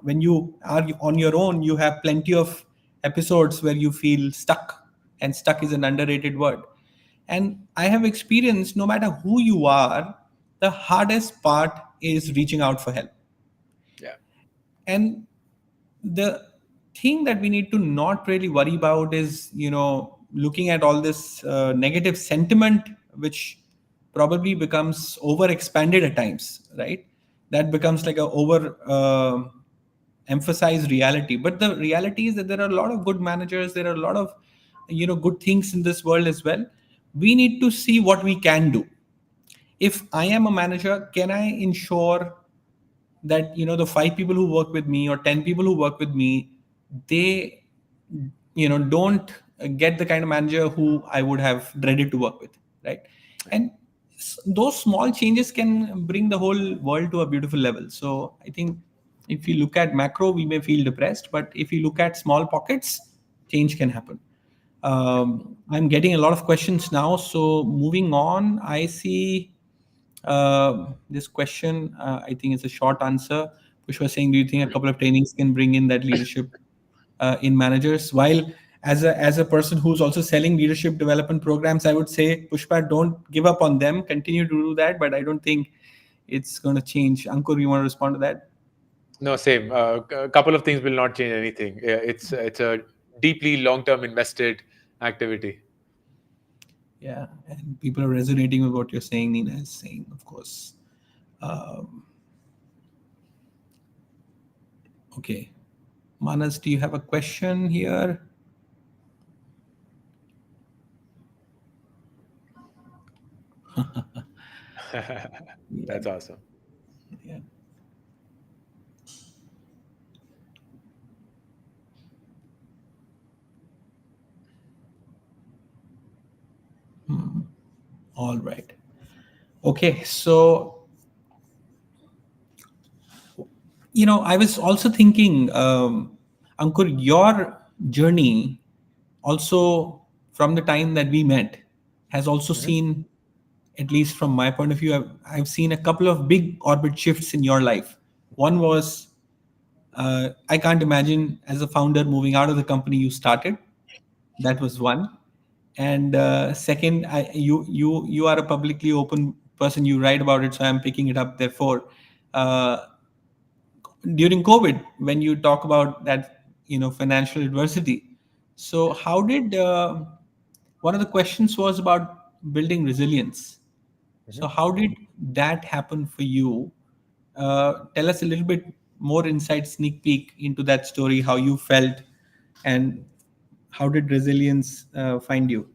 When you are on your own, you have plenty of episodes where you feel stuck, and stuck is an underrated word. And I have experienced, no matter who you are, the hardest part is reaching out for help. Yeah. And the thing that we need to not really worry about is, looking at all this negative sentiment, which probably becomes over expanded at times, right? That becomes like a over emphasized reality. But the reality is that there are a lot of good managers, there are a lot of good things in this world as well. We need to see what we can do. If I am a manager, can I ensure that the 5 people who work with me or 10 people who work with me, they don't get the kind of manager who I would have dreaded to work with, right? And those small changes can bring the whole world to a beautiful level. So I think if you look at macro, we may feel depressed, but if you look at small pockets, change can happen. I'm getting a lot of questions now, so moving on, I see this question. I think it's a short answer. Pushpa saying, do you think a couple of trainings can bring in that leadership in managers? While as a person who's also selling leadership development programs, I would say, Pushpa, don't give up on them. Continue to do that, but I don't think it's going to change. Ankur, you want to respond to that? No, same. A couple of things will not change anything. It's a deeply long-term invested activity. Yeah, and people are resonating with what you're saying. Nina is saying, of course. Okay. Manas, do you have a question here? That's awesome. Yeah. All right. Okay, so I was also thinking, Ankur, your journey also from the time that we met has also seen, at least from my point of view, I've seen a couple of big orbit shifts in your life. One was, I can't imagine as a founder moving out of the company you started. That was one. And second, you are a publicly open person. You write about it, so I'm picking it up. Therefore, during COVID, when you talk about that, financial adversity. So, how did one of the questions was about building resilience. So, how did that happen for you? Tell us a little bit more inside sneak peek into that story, how you felt, and how did resilience find you?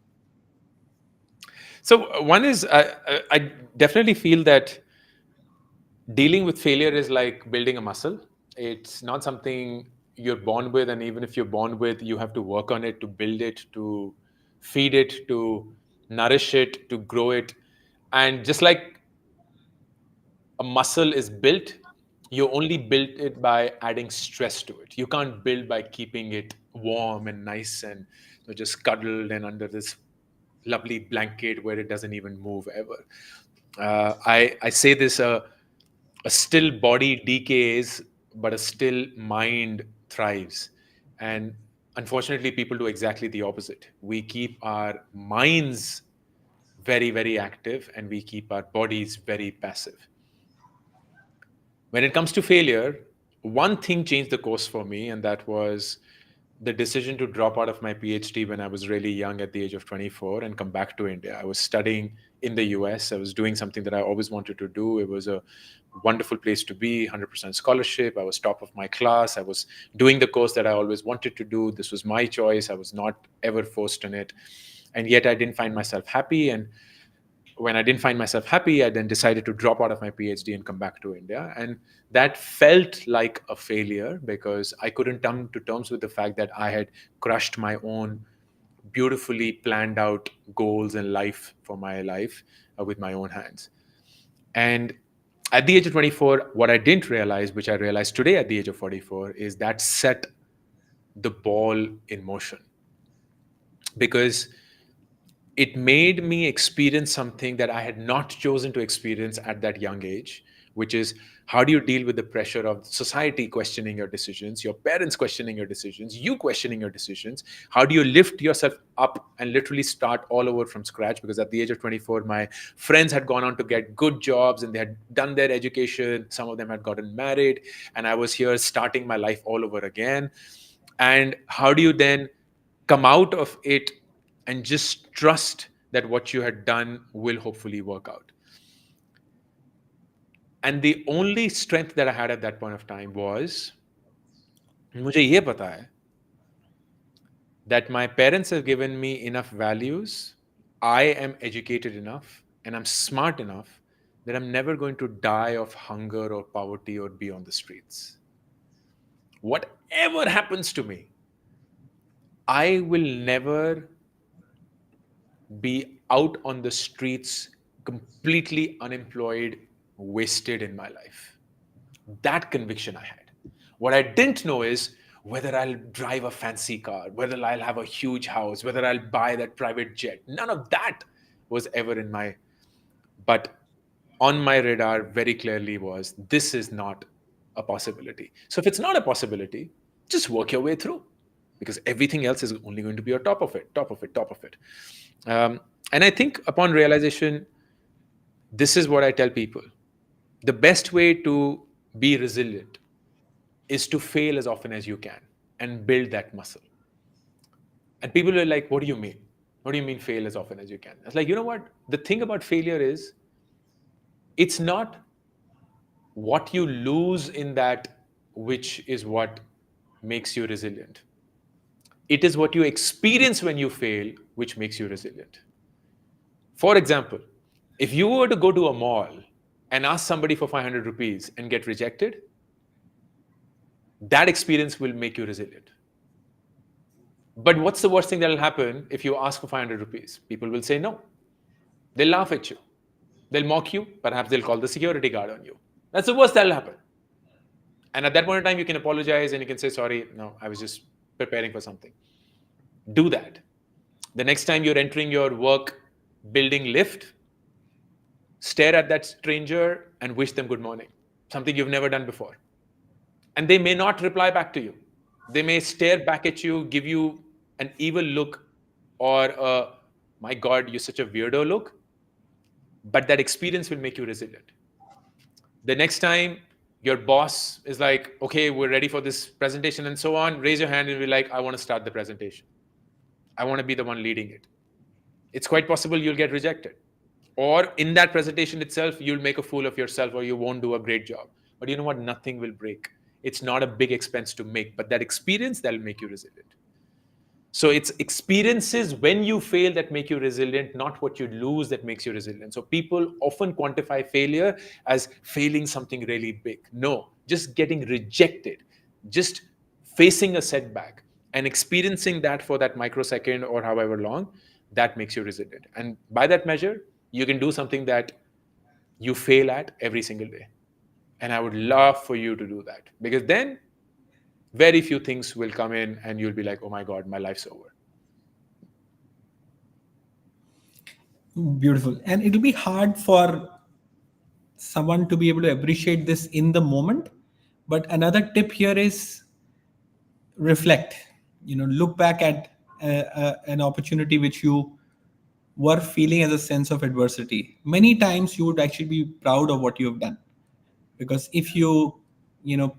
So one is, I definitely feel that dealing with failure is like building a muscle. It's not something you're born with, and even if you're born with, you have to work on it, to build it, to feed it, to nourish it, to grow it. And just like a muscle is built, you only build it by adding stress to it. You can't build by keeping it warm and nice and just cuddled and under this lovely blanket where it doesn't even move ever. I say this: a still body decays, but a still mind thrives. And unfortunately, people do exactly the opposite. We keep our minds very, very active, and we keep our bodies very passive. When it comes to failure, one thing changed the course for me, and that was the decision to drop out of my PhD when I was really young at the age of 24 and come back to India. I was studying in the US. I was doing something that I always wanted to do. It was a wonderful place to be, 100% scholarship. I was top of my class. I was doing the course that I always wanted to do. This was my choice. I was not ever forced on it. And yet I didn't find myself happy. And when I didn't find myself happy, I then decided to drop out of my PhD and come back to India. And that felt like a failure because I couldn't come to terms with the fact that I had crushed my own beautifully planned out goals and life for my life with my own hands. And at the age of 24, what I didn't realize, which I realized today at the age of 44, is that set the ball in motion. Because it made me experience something that I had not chosen to experience at that young age, which is how do you deal with the pressure of society questioning your decisions, your parents questioning your decisions, you questioning your decisions? How do you lift yourself up and literally start all over from scratch? Because at the age of 24, my friends had gone on to get good jobs and they had done their education. Some of them had gotten married, and I was here starting my life all over again. And how do you then come out of it and just trust that what you had done will hopefully work out? And the only strength that I had at that point of time was, मुझे ये पता है that my parents have given me enough values, I am educated enough, and I'm smart enough that I'm never going to die of hunger or poverty or be on the streets. Whatever happens to me, I will never be out on the streets completely unemployed, wasted in my life. That conviction I had. What I didn't know is whether I'll drive a fancy car, whether I'll have a huge house, whether I'll buy that private jet. None of that was ever in my, but on my radar very clearly was, this is not a possibility. So if it's not a possibility, just work your way through, because everything else is only going to be on top of it, top of it, top of it. And I think upon realization, this is what I tell people. The best way to be resilient is to fail as often as you can and build that muscle. And people are like, what do you mean? What do you mean fail as often as you can? It's like, you know what? The thing about failure is, it's not what you lose in that which is what makes you resilient. It is what you experience when you fail which makes you resilient. For example, if you were to go to a mall and ask somebody for 500 rupees and get rejected, that experience will make you resilient. But what's the worst thing that will happen if you ask for 500 rupees? People will say no. They'll laugh at you. They'll mock you. Perhaps they'll call the security guard on you. That's the worst that will happen. And at that point in time, you can apologize and you can say, sorry, no, I was just preparing for something. Do that. The next time you're entering your work building lift, stare at that stranger and wish them good morning, something you've never done before. And they may not reply back to you. They may stare back at you, give you an evil look or a, my God, you're such a weirdo look. But that experience will make you resilient. The next time your boss is like, okay, we're ready for this presentation and so on, raise your hand and be like, I want to start the presentation. I want to be the one leading it. It's quite possible you'll get rejected. Or in that presentation itself, you'll make a fool of yourself or you won't do a great job. But you know what? Nothing will break. It's not a big expense to make, but that experience, that'll make you resilient. So it's experiences when you fail that make you resilient, not what you lose that makes you resilient. So people often quantify failure as failing something really big. No, just getting rejected, just facing a setback and experiencing that for that microsecond or however long, that makes you resilient. And by that measure, you can do something that you fail at every single day. And I would love for you to do that, because then very few things will come in and you'll be like, oh my God, my life's over. Beautiful. And it'll be hard for someone to be able to appreciate this in the moment. But another tip here is reflect, look back at an opportunity which you were feeling as a sense of adversity. Many times you would actually be proud of what you have done, because if you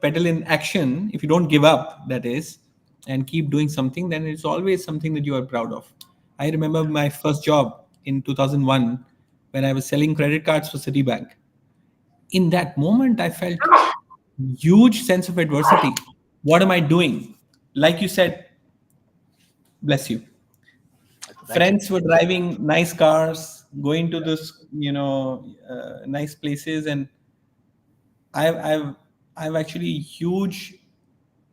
pedal in action, if you don't give up, that is, and keep doing something, then it's always something that you are proud of. I remember my first job in 2001 when I was selling credit cards for Citibank. In that moment, I felt huge sense of adversity. What am I doing? Like you said, bless you. Friends were driving nice cars, going to this, nice places, and I've I've I've actually huge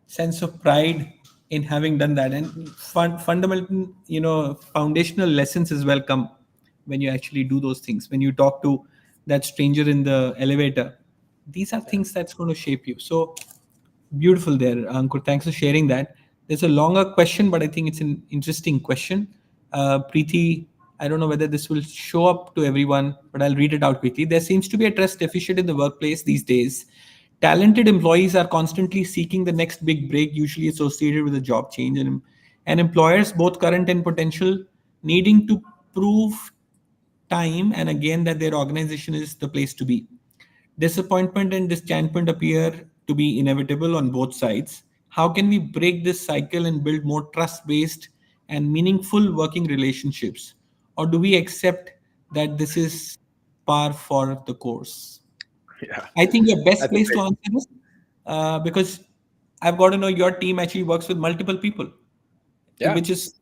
sense of pride in having done that, and fundamental, foundational lessons as well come when you actually do those things. When you talk to that stranger in the elevator, these are things that's going to shape you. So beautiful there, Ankur. Thanks for sharing that. There's a longer question, but I think it's an interesting question. Preeti, I don't know whether this will show up to everyone, but I'll read it out quickly. There seems to be a trust deficit in the workplace these days. Talented employees are constantly seeking the next big break, usually associated with a job change, and employers, both current and potential, needing to prove time and again that their organization is the place to be. Disappointment and disenchantment appear to be inevitable on both sides. How can we break this cycle and build more trust based and meaningful working relationships? Or do we accept that this is par for the course? Yeah. I think your best That's a place to great. answer this, because I've got to know your team actually works with multiple people, Yeah. which is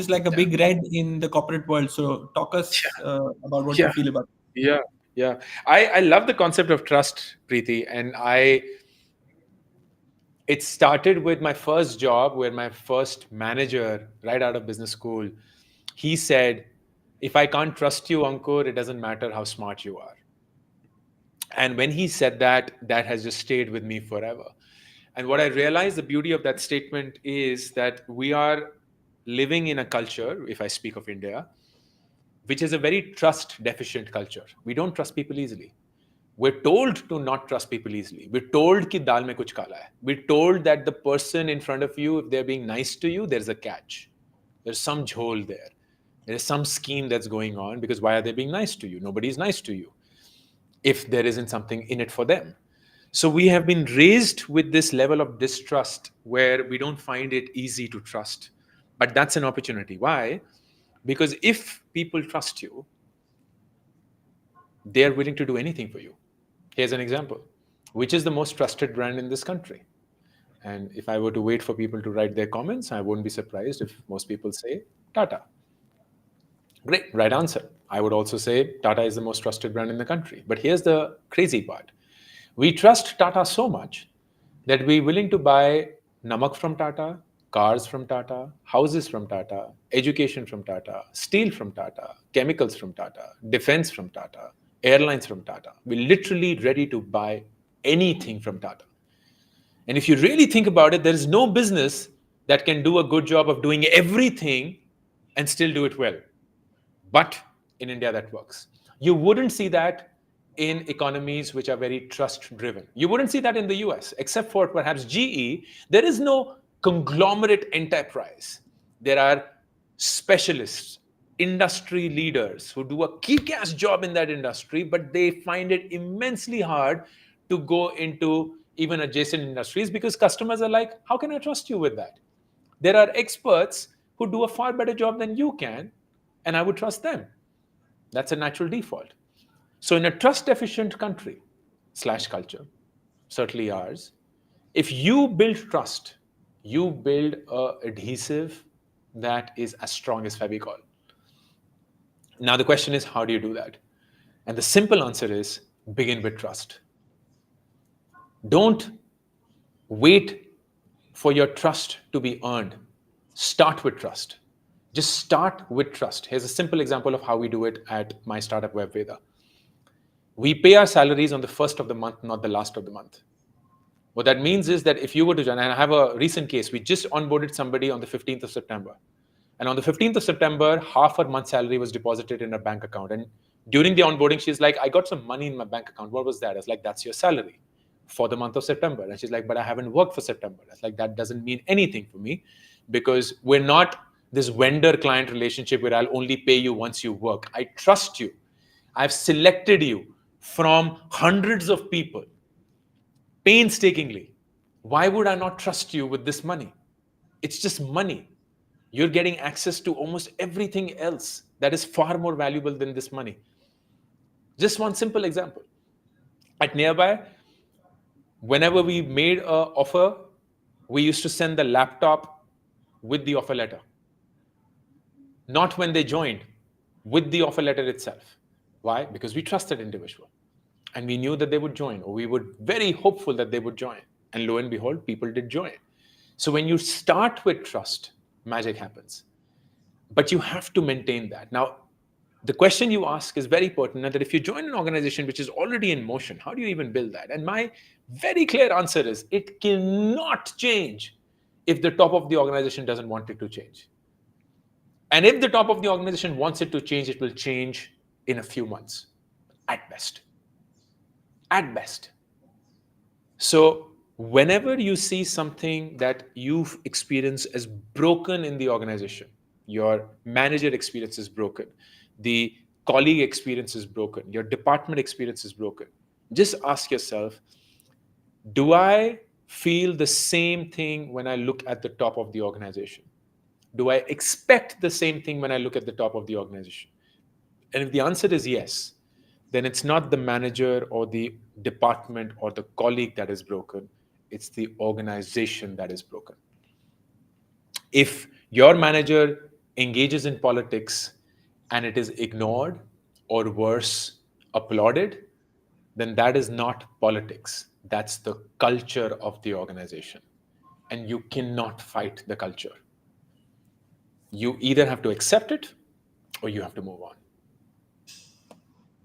like a Yeah. big red in the corporate world. So talk us about what you Yeah. feel about it. Yeah. Yeah. I love the concept of trust, Preeti. And it started with my first job where my first manager, right out of business school, he said, if I can't trust you, Ankur, it doesn't matter how smart you are. And when he said that, that has just stayed with me forever. And what I realized, the beauty of that statement is that we are living in a culture, if I speak of India, which is a very trust deficient culture. We don't trust people easily. We're told to not trust people easily. We're told ki dal mein kuch kala hai. We're told that the person in front of you, if they're being nice to you, there's a catch. There's some jhol there. There's some scheme that's going on, because why are they being nice to you? Nobody's nice to you if there isn't something in it for them. So we have been raised with this level of distrust where we don't find it easy to trust. But that's an opportunity. Why? Because if people trust you, they're willing to do anything for you. Here's an example. Which is the most trusted brand in this country? And if I were to wait for people to write their comments, I wouldn't be surprised if most people say Tata. Great, right answer. I would also say Tata is the most trusted brand in the country. But here's the crazy part. We trust Tata so much that we're willing to buy namak from Tata, cars from Tata, houses from Tata, education from Tata, steel from Tata, chemicals from Tata, defense from Tata, airlines from Tata. We're literally ready to buy anything from Tata. And if you really think about it, there is no business that can do a good job of doing everything and still do it well. But in India, that works. You wouldn't see that in economies which are very trust driven. You wouldn't see that in the US, except for perhaps GE. There is no conglomerate enterprise. There are specialists, industry leaders who do a kick-ass job in that industry, but they find it immensely hard to go into even adjacent industries because customers are like, how can I trust you with that? There are experts who do a far better job than you can, and I would trust them. That's a natural default. So in a trust deficient country / culture, certainly ours, if you build trust, you build a adhesive that is as strong as Fevicol. Now the question is, how do you do that? And the simple answer is begin with trust. Don't wait for your trust to be earned. Start with trust. Just start with trust. Here's a simple example of how we do it at my startup WebVeda. We pay our salaries on the first of the month, not the last of the month. What that means is that if you were to join, and I have a recent case, we just onboarded somebody on the 15th of September. And on the 15th of September, half her month's salary was deposited in her bank account. And during the onboarding, she's like, I got some money in my bank account. What was that? I was like, that's your salary for the month of September. And she's like, but I haven't worked for September. I was like, that doesn't mean anything for me because we're not this vendor-client relationship where I'll only pay you once you work. I trust you. I've selected you from hundreds of people painstakingly. Why would I not trust you with this money? It's just money. You're getting access to almost everything else that is far more valuable than this money. Just one simple example. At Nearby, whenever we made an offer, we used to send the laptop with the offer letter. Not when they joined, with the offer letter itself. Why? Because we trusted individual. And we knew that they would join, or we were very hopeful that they would join. And lo and behold, people did join. So when you start with trust, magic happens. But you have to maintain that. Now, the question you ask is very pertinent, that if you join an organization which is already in motion, how do you even build that? And my very clear answer is it cannot change if the top of the organization doesn't want it to change. And if the top of the organization wants it to change, it will change in a few months, at best. At best. So whenever you see something that you've experienced as broken in the organization, your manager experience is broken, the colleague experience is broken, your department experience is broken, just ask yourself, do I feel the same thing when I look at the top of the organization? Do I expect the same thing when I look at the top of the organization? And if the answer is yes, then it's not the manager or the department or the colleague that is broken. It's the organization that is broken. If your manager engages in politics and it is ignored or worse, applauded, then that is not politics. That's the culture of the organization. And you cannot fight the culture. You either have to accept it or you have to move on.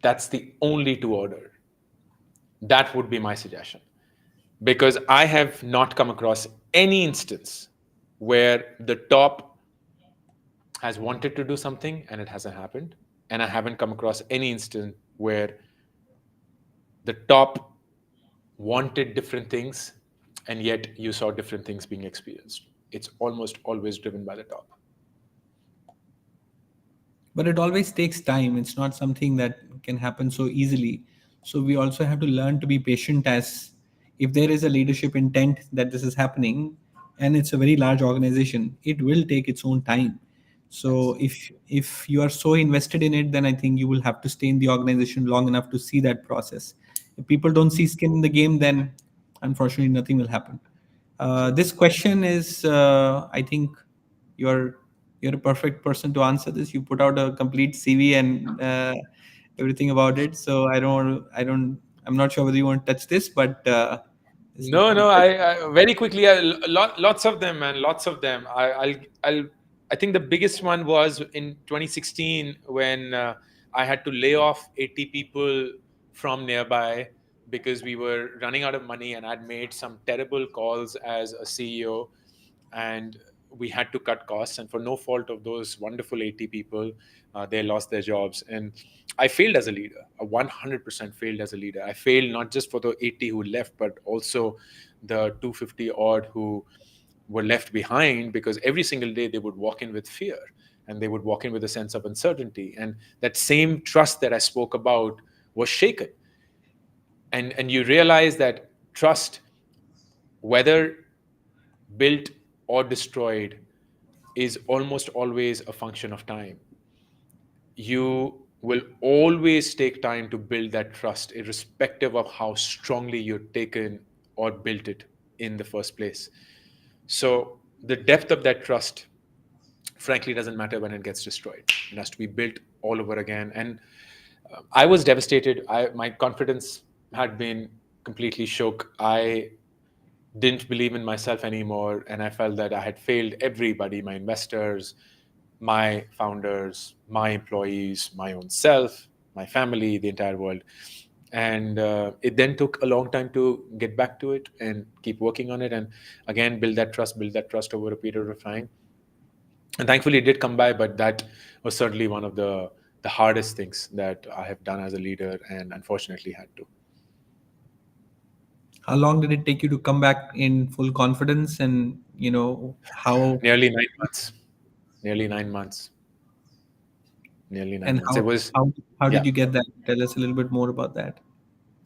That's the only two order. That would be my suggestion. Because I have not come across any instance where the top has wanted to do something and it hasn't happened. And I haven't come across any instance where the top wanted different things and yet you saw different things being experienced. It's almost always driven by the top. But it always takes time. It's not something that can happen so easily. So we also have to learn to be patient, as if there is a leadership intent that this is happening and it's a very large organization, it will take its own time. So if you are so invested in it, then I think you will have to stay in the organization long enough to see that process. If people don't see skin in the game, then unfortunately nothing will happen. This question is, I think you're a perfect person to answer this. You put out a complete CV and everything about it. So I'm not sure whether you want to touch this, but No. I very quickly. Lots of them, man. Lots of them. I think the biggest one was in 2016 when I had to lay off 80 people from Nearby because we were running out of money, and I'd made some terrible calls as a CEO, and we had to cut costs. And for no fault of those wonderful 80 people, they lost their jobs. And I failed as a leader. I 100% failed as a leader. I failed not just for the 80 who left, but also the 250 odd who were left behind, because every single day they would walk in with fear and they would walk in with a sense of uncertainty. And that same trust that I spoke about was shaken. And you realize that trust, whether built or destroyed, is almost always a function of time. You will always take time to build that trust, irrespective of how strongly you've taken or built it in the first place. So the depth of that trust, frankly, doesn't matter when it gets destroyed. It has to be built all over again. And I was devastated. My confidence had been completely shook. I didn't believe in myself anymore, and I felt that I had failed everybody, my investors, my founders, my employees, my own self, my family, the entire world. And it then took a long time to get back to it and keep working on it, and again build that trust over a period of time. And thankfully it did come by, but that was certainly one of the hardest things that I have done as a leader, and unfortunately had to. how long did it take you to come back in full confidence? And how Nearly 9 months. nearly 9 months. Nearly nine And months. It was, how yeah. did you get that? Tell us a little bit more about that.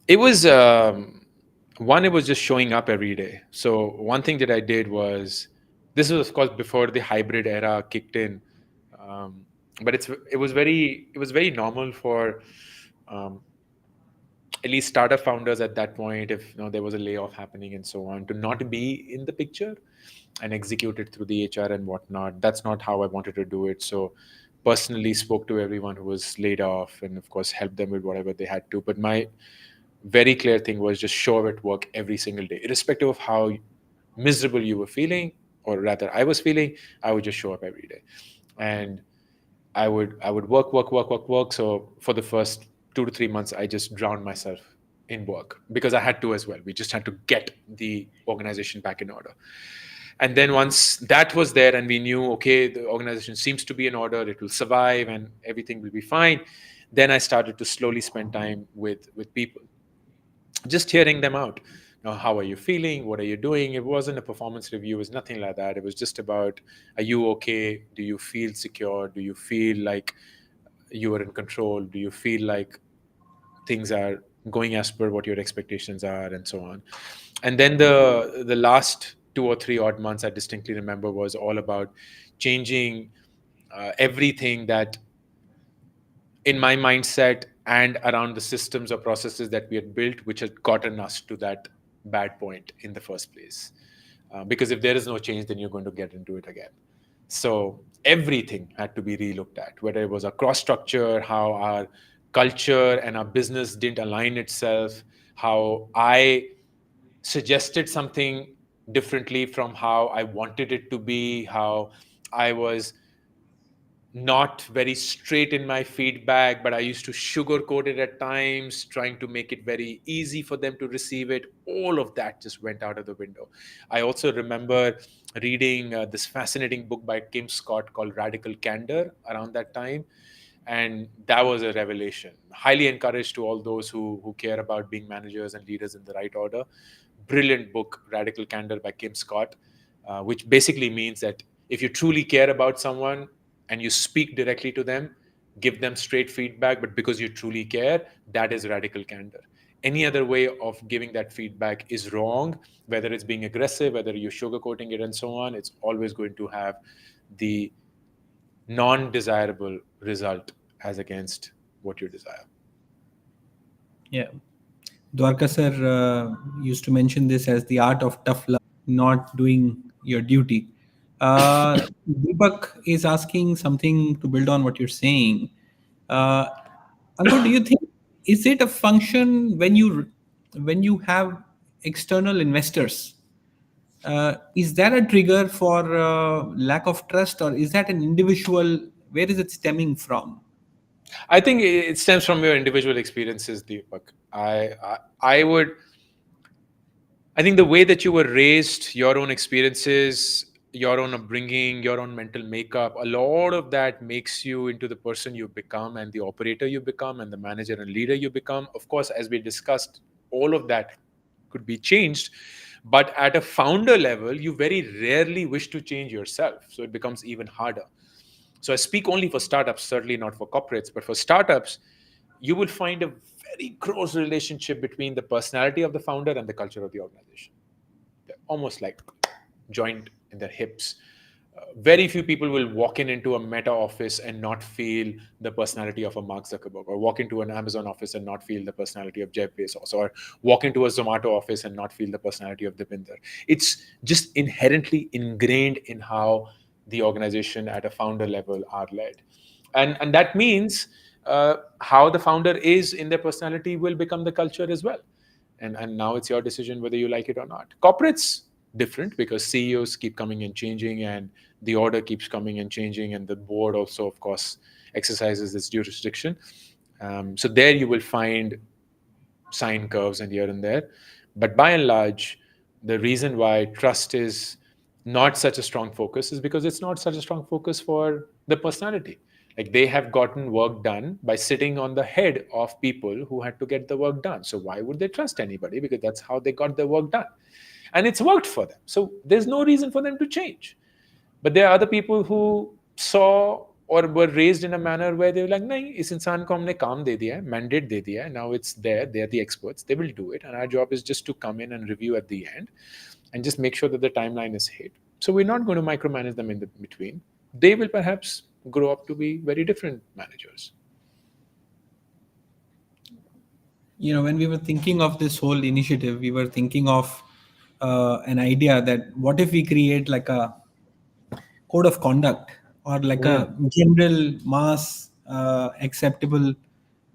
It was one. It was just showing up every day. So one thing that I did was, this was of course before the hybrid era kicked in, um, but it was very normal for um, at least startup founders at that point, if there was a layoff happening and so on, to not be in the picture and execute it through the HR and whatnot. That's not how I wanted to do it. So personally spoke to everyone who was laid off and of course helped them with whatever they had to. But my very clear thing was just show up at work every single day, irrespective of how miserable you were feeling, or rather I was feeling. I would just show up every day, and I would work. So for the first 2 to 3 months, I just drowned myself in work because I had to as well. We just had to get the organization back in order. And then once that was there and we knew, okay, the organization seems to be in order, it will survive and everything will be fine, then I started to slowly spend time with people, just hearing them out. How are you feeling? What are you doing? It wasn't a performance review. It was nothing like that. It was just about, are you okay? Do you feel secure? Do you feel like you are in control? Do you feel like things are going as per what your expectations are, and so on? And then the last 2 or 3 odd months, I distinctly remember, was all about changing everything that in my mindset and around the systems or processes that we had built, which had gotten us to that bad point in the first place. Because if there is no change, then you're going to get into it again. So everything had to be relooked at, whether it was our cross structure, how our culture and our business didn't align itself, how I suggested something differently from how I wanted it to be, how I was not very straight in my feedback, but I used to sugarcoat it at times, trying to make it very easy for them to receive it. All of that just went out of the window. I also remember reading this fascinating book by Kim Scott called Radical Candor around that time. And that was a revelation. Highly encouraged to all those who care about being managers and leaders in the right order. Brilliant book, Radical Candor by Kim Scott, which basically means that if you truly care about someone and you speak directly to them, give them straight feedback, but because you truly care, that is radical candor. Any other way of giving that feedback is wrong, whether it's being aggressive, whether you're sugarcoating it, and so on. It's always going to have the non-desirable result as against what you desire. Yeah. Dwarka sir used to mention this as the art of tough love, not doing your duty. Deepak is asking something to build on what you're saying. Uh, Ankur, do you think, is it a function when you have external investors? Is that a trigger for lack of trust, or is that an individual? Where is it stemming from? I think it stems from your individual experiences, Deepak. I think the way that you were raised, your own experiences, your own upbringing, your own mental makeup, a lot of that makes you into the person you become and the operator you become and the manager and leader you become. Of course, as we discussed, all of that could be changed. But at a founder level, you very rarely wish to change yourself. So it becomes even harder. So I speak only for startups, certainly not for corporates, but for startups, you will find a very close relationship between the personality of the founder and the culture of the organization. They're almost like joined in their hips. Very few people will walk into a Meta office and not feel the personality of a Mark Zuckerberg, or walk into an Amazon office and not feel the personality of Jeff Bezos, or walk into a Zomato office and not feel the personality of Deepinder. It's just inherently ingrained in how the organization at a founder level are led. And that means how the founder is in their personality will become the culture as well. And now it's your decision whether you like it or not. Corporates, different, because CEOs keep coming and changing, and the order keeps coming and changing, and the board also, of course, exercises its jurisdiction. So there you will find sine curves and here and there. But by and large, the reason why trust is not such a strong focus is because it's not such a strong focus for the personality. Like, they have gotten work done by sitting on the head of people who had to get the work done. So why would they trust anybody? Because that's how they got the work done. And it's worked for them. So there's no reason for them to change. But there are other people who saw or were raised in a manner where they were like, nahi, is insan ko humne kaam de diya hai, mandate de diya hai, now it's there, they're the experts, they will do it, and our job is just to come in and review at the end and just make sure that the timeline is hit. So we're not going to micromanage them in the between. They will perhaps grow up to be very different managers. When we were thinking of this whole initiative, we were thinking of an idea that what if we create like a code of conduct or like a general mass acceptable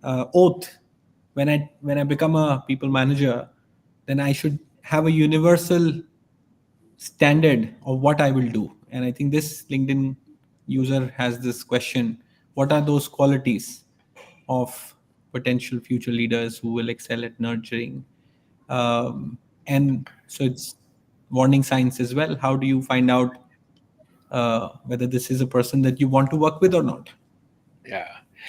oath. When I become a people manager, then I should have a universal standard of what I will do. And I think this LinkedIn user has this question: what are those qualities of potential future leaders who will excel at nurturing? And so it's warning signs as well. How do you find out whether this is a person that you want to work with or not? Yeah.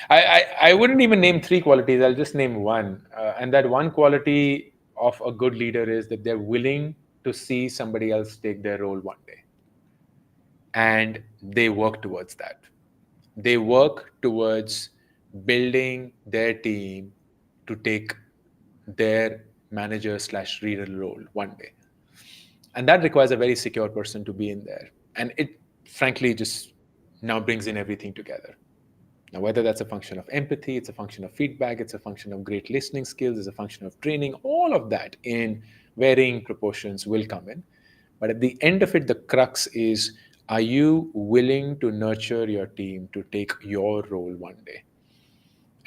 I wouldn't even name 3 qualities. I'll just name one. And that one quality of a good leader is that they're willing to see somebody else take their role one day. And they work towards that. They work towards building their team to take their manager / leader role one day. And that requires a very secure person to be in there. And it frankly just now brings in everything together. Now, whether that's a function of empathy, it's a function of feedback, it's a function of great listening skills, it's a function of training, all of that in varying proportions will come in. But at the end of it, the crux is, are you willing to nurture your team to take your role one day?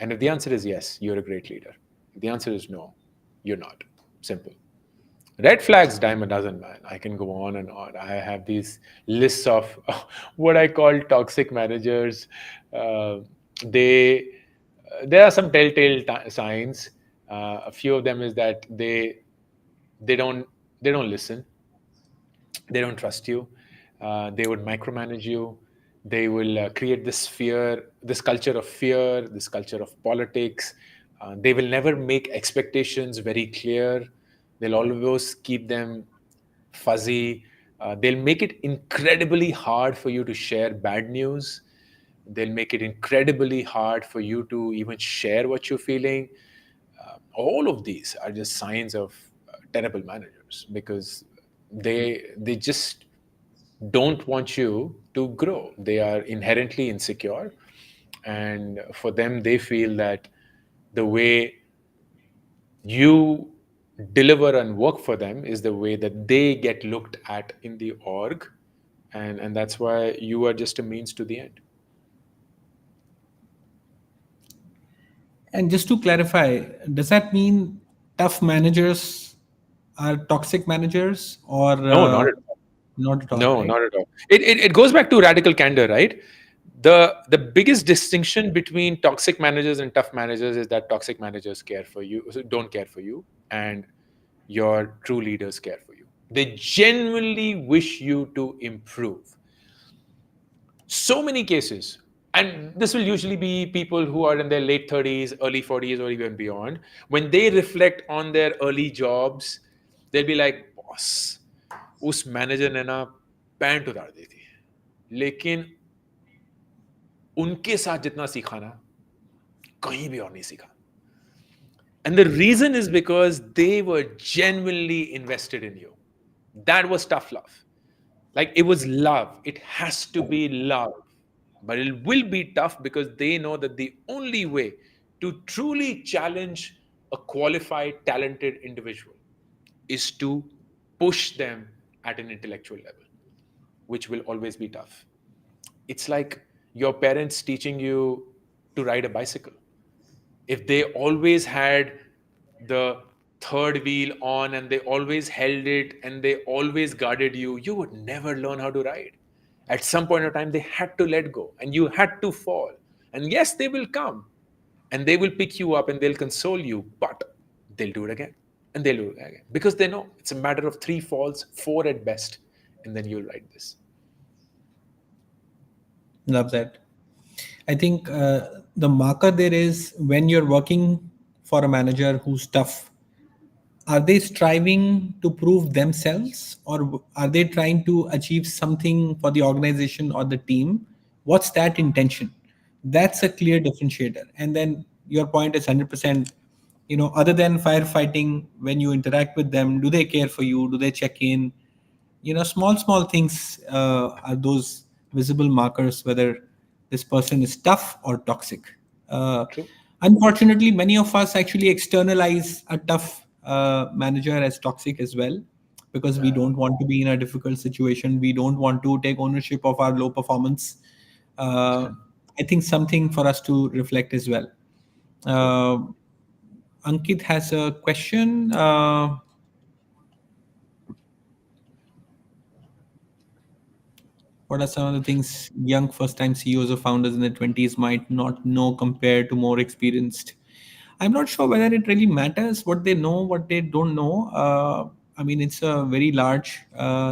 And if the answer is yes, you're a great leader. If the answer is no, you're not. Simple. Red flags, dime a dozen, man. I can go on and on. I have these lists of what I call toxic managers. There are some telltale signs. A few of them is that they don't listen. They don't trust you. They would micromanage you. They will create this fear, this culture of fear, this culture of politics. They will never make expectations very clear. They'll always keep them fuzzy. They'll make it incredibly hard for you to share bad news. They'll make it incredibly hard for you to even share what you're feeling. All of these are just signs of terrible managers, because they just don't want you to grow. They are inherently insecure, and for them, they feel that the way you deliver and work for them is the way that they get looked at in the org, and that's why you are just a means to the end. And just to clarify, does that mean tough managers are toxic managers, or No, not at all. not at all? No, Right? not at all. It goes back to radical candor, right? The biggest distinction between toxic managers and tough managers is that toxic managers don't care for you, and your true leaders care for you. They genuinely wish you to improve. So many cases, and this will usually be people who are in their late 30s, early 40s, or even beyond. When they reflect on their early jobs, they'll be like, boss, उस manager ने ना pant उतार दी थी, लेकिन उनके साथ जितना सीखा ना कहीं भी और नहीं सीखा. And the reason is because they were genuinely invested in you. That was tough love. Like, it was love. It has to be love. But it will be tough because they know that the only way to truly challenge a qualified, talented individual is to push them at an intellectual level, which will always be tough. It's like your parents teaching you to ride a bicycle. If they always had the third wheel on and they always held it and they always guarded you, you would never learn how to ride. At some point of time, they had to let go and you had to fall. And yes, they will come and they will pick you up and they'll console you, but they'll do it again and they'll do it again, because they know it's a matter of 3 falls, 4 at best, and then you'll ride this. Love that. I think the marker there is when you're working for a manager who's tough. Are they striving to prove themselves, or are they trying to achieve something for the organization or the team What's that intention? That's a clear differentiator. And then your point is 100%. Other than firefighting, when you interact with them, do they care for you? Do they check in? Small things are those visible markers whether this person is tough or toxic. uh, True. Unfortunately, many of us actually externalize a tough manager as toxic as well, because we don't want to be in a difficult situation, we don't want to take ownership of our low performance. uh, I think something for us to reflect as well. uh, Ankit has a question. What are some of the things young first time CEOs or founders in their 20s might not know compared to more experienced? I'm not sure whether it really matters what they know, what they don't know. I mean, it's a very large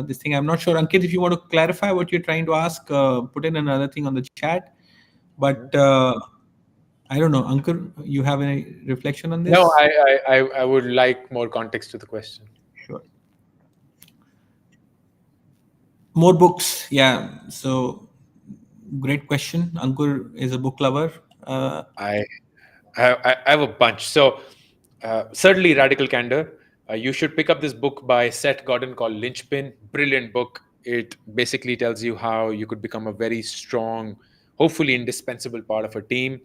this thing. I'm not sure, Ankit, if you want to clarify what you're trying to ask, put in another thing on the chat. But I don't know, Ankur, you have any reflection on No, this? I would like more context to the question. Sure. More books, yeah. So great question. Ankur is a book lover. Uh, I I have a bunch. So certainly Radical Candor. You should pick up this book by Seth Godin called Linchpin. Brilliant book. It basically tells you how you could become a very strong, hopefully indispensable part of a team.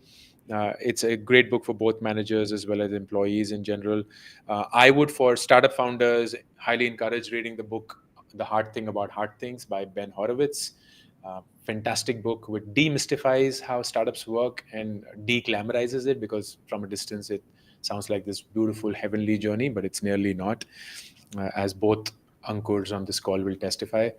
It's a great book for both managers as well as employees in general. I would, for startup founders, highly encourage reading the book The Hard Thing About Hard Things by Ben Horowitz. Fantastic book which demystifies how startups work and de-glamorizes it, because from a distance it sounds like this beautiful heavenly journey, but it's nearly not, as both Ankurs on this call will testify.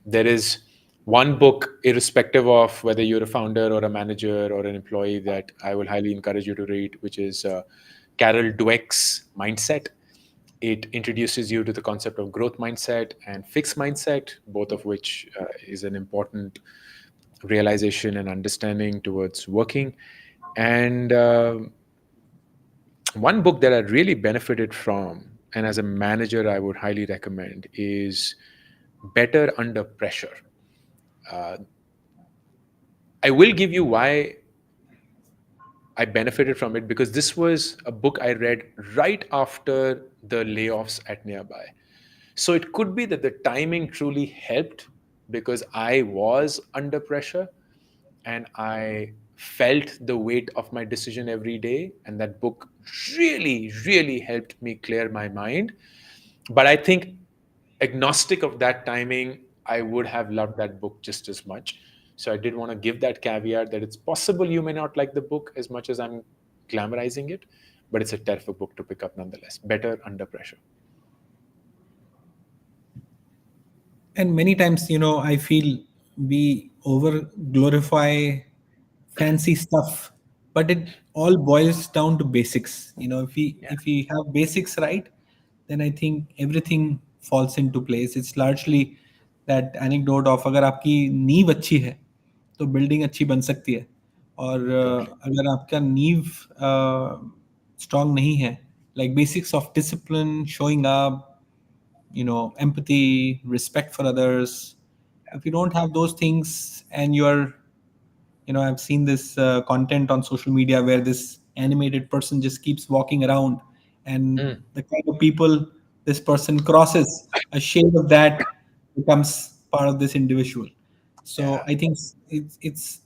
There is one book, irrespective of whether you're a founder or a manager or an employee, that I will highly encourage you to read, which is Carol Dweck's Mindset. It introduces you to the concept of growth mindset and fixed mindset, both of which is an important realization and understanding towards working. And one book that I really benefited from, and as a manager I would highly recommend, is Better Under Pressure. Uh, I will give you why I benefited from it, because this was a book I read right after the layoffs at Nearby. So it could be that the timing truly helped because I was under pressure and I felt the weight of my decision every day. And that book really, really helped me clear my mind. But I think, agnostic of that timing, I would have loved that book just as much. So I did want to give that caveat that it's possible you may not like the book as much as I'm glamorizing it, but it's a terrific book to pick up nonetheless. Better Under Pressure. and many times, I feel we over glorify fancy stuff, but it all boils down to basics. If we have basics right, then I think everything falls into place. It's largely that anecdote of अगर आपकी नींव अच्छी है तो building अच्छी बन सकती है, और Totally. अगर आपका नींव स्ट्रांग नहीं है, like basics of discipline, showing up, empathy, respect for others. If you don't have those things, and you're, I've seen this content on social media where this animated person just keeps walking around, and Mm, the kind of people this person crosses, a shade of that becomes part of this individual. So yeah, I think it's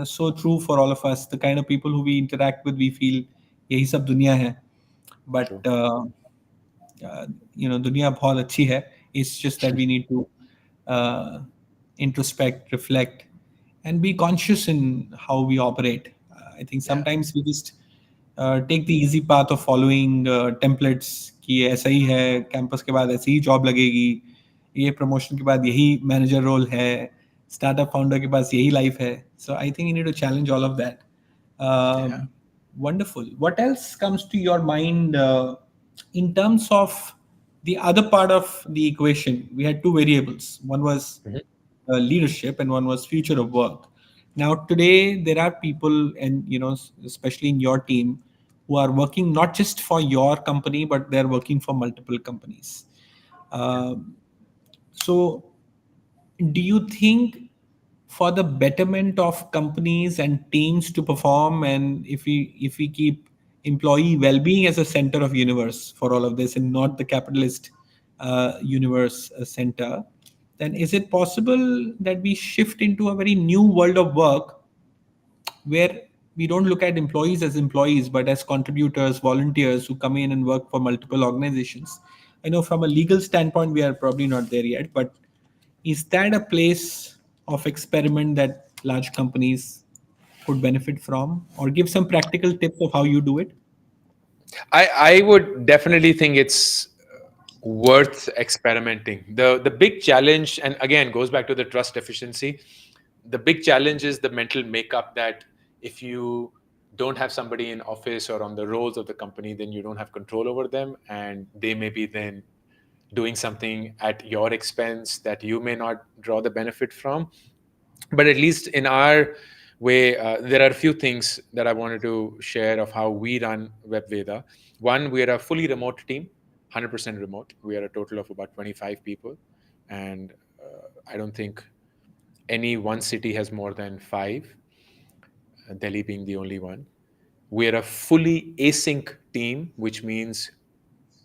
so true for all of us. The kind of people who we interact with, we feel यही सब दुनिया है, but true. दुनिया बहुत अच्छी है. It's just that we need to uh, introspect, reflect, and be conscious in how we operate. I think Yeah, sometimes we just take the easy path of following templates कि ये ऐसा ही है, campus के बाद ऐसी ही जॉब लगेगी, ये promotion के बाद यही मैनेजर रोल है, स्टार्टअप फाउंडर के पास यही लाइफ है. So I think you need to challenge all of that. yeah. Wonderful. What else comes to your mind in terms of the other part of the equation? We had two variables. One was Mhm. leadership, and one was future of work. Now today there are people, and especially in your team, who are working not just for your company, but they're working for multiple companies. Um, so do you think for the betterment of companies and teams to perform, and if we keep employee well-being as a center of universe for all of this and not the capitalist universe center, then is it possible that we shift into a very new world of work where we don't look at employees as employees but as contributors, volunteers who come in and work for multiple organizations? I know from a legal standpoint we are probably not there yet, but is that a place of experiment that large companies could benefit from, or give some practical tips of how you do it? I would definitely think it's worth experimenting. The big challenge, and again goes back to the trust deficiency. The big challenge is the mental makeup that if you don't have somebody in office or on the roles of the company, then you don't have control over them, and they may be then doing something at your expense that you may not draw the benefit from. But at least in our way, there are a few things that I wanted to share of how we run WebVeda. One, we are a fully remote team, 100% remote. We are a total of about 25 people, and I don't think any one city has more than 5, Delhi being the only one. We are a fully async team, which means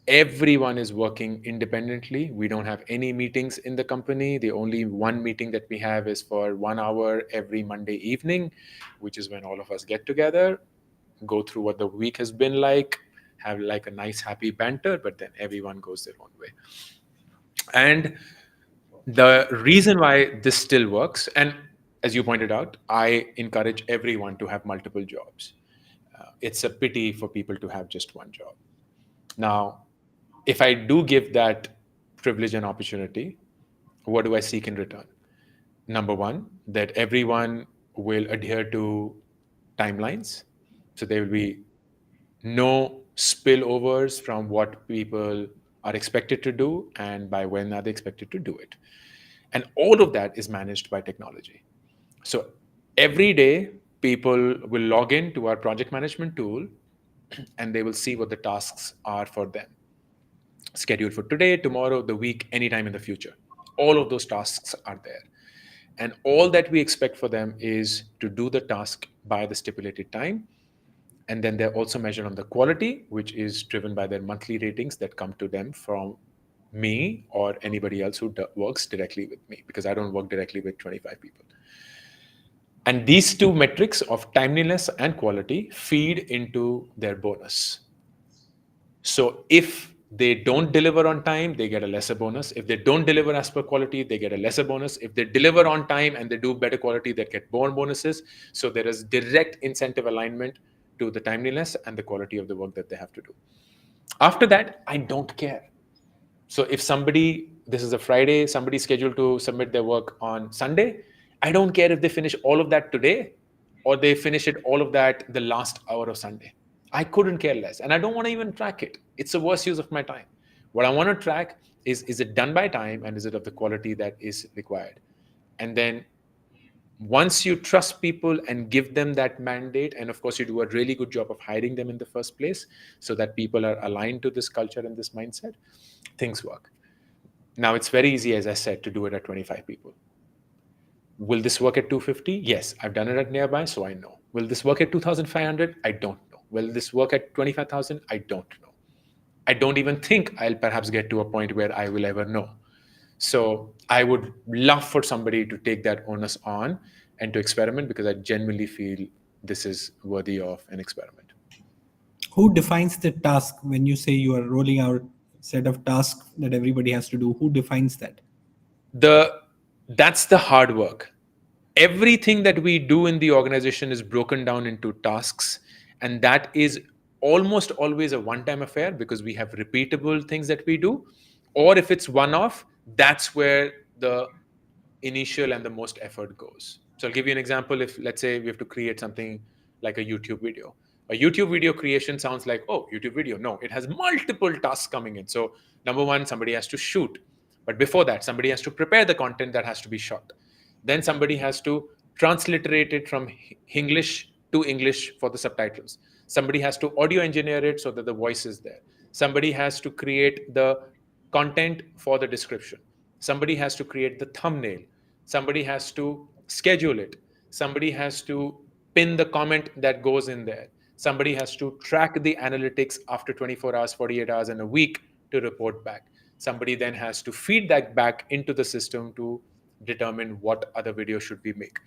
everyone is working independently. We don't have any meetings in the company. The only one meeting that we have is for 1 hour every Monday evening, which is when all of us get together, go through what the week has been like, have like a nice happy banter, but then everyone goes their own way. And the reason why this still works, and as you pointed out, I encourage everyone to have multiple jobs. It's a pity for people to have just one job. Now, if I do give that privilege and opportunity, what do I seek in return? Number one, that everyone will adhere to timelines. So there will be no spillovers from what people are expected to do and by when are they expected to do it. And all of that is managed by technology. So every day, people will log in to our project management tool and they will see what the tasks are for them, scheduled for today, tomorrow, the week, anytime in the future. All of those tasks are there. And all that we expect for them is to do the task by the stipulated time. And then they're also measured on the quality, which is driven by their monthly ratings that come to them from me or anybody else who works directly with me, because I don't work directly with 25 people. And these two metrics of timeliness and quality feed into their bonus. So if they don't deliver on time, they get a lesser bonus. If they don't deliver as per quality, they get a lesser bonus. If they deliver on time and they do better quality, they get more bonuses. So there is direct incentive alignment to the timeliness and the quality of the work that they have to do. After that, I don't care. So if this is a Friday, somebody's scheduled to submit their work on Sunday, I don't care if they finish all of that today or they finish it all of that the last hour of Sunday. I couldn't care less. And I don't want to even track it. It's the worst use of my time. What I want to track is it done by time and is it of the quality that is required? And then once you trust people and give them that mandate, and of course you do a really good job of hiring them in the first place so that people are aligned to this culture and this mindset, things work. Now it's very easy, as I said, to do it at 25 people. Will this work at 250? Yes, I've done it at nearby, so I know. Will this work at 2,500? I don't know. Will this work at 25,000? I don't know. I don't even think I'll perhaps get to a point where I will ever know. So I would love for somebody to take that onus on and to experiment, because I genuinely feel this is worthy of an experiment. Who defines the task when you say you are rolling out a set of tasks that everybody has to do? Who defines that? That's the hard work. Everything that we do in the organization is broken down into tasks, and that is almost always a one-time affair because we have repeatable things that we do. Or if it's one-off, that's where the initial and the most effort goes. So I'll give you an example. If let's say we have to create something like a YouTube video. A YouTube video creation sounds like, oh, YouTube video. No, it has multiple tasks coming in. So number one, somebody has to shoot. But before that, somebody has to prepare the content that has to be shot. Then somebody has to transliterate it from English to English for the subtitles. Somebody has to audio engineer it so that the voice is there. Somebody has to create the content for the description. Somebody has to create the thumbnail. Somebody has to schedule it. Somebody has to pin the comment that goes in there. Somebody has to track the analytics after 24 hours, 48 hours, and a week to report back. Somebody then has to feed that back into the system to determine what other video should we make.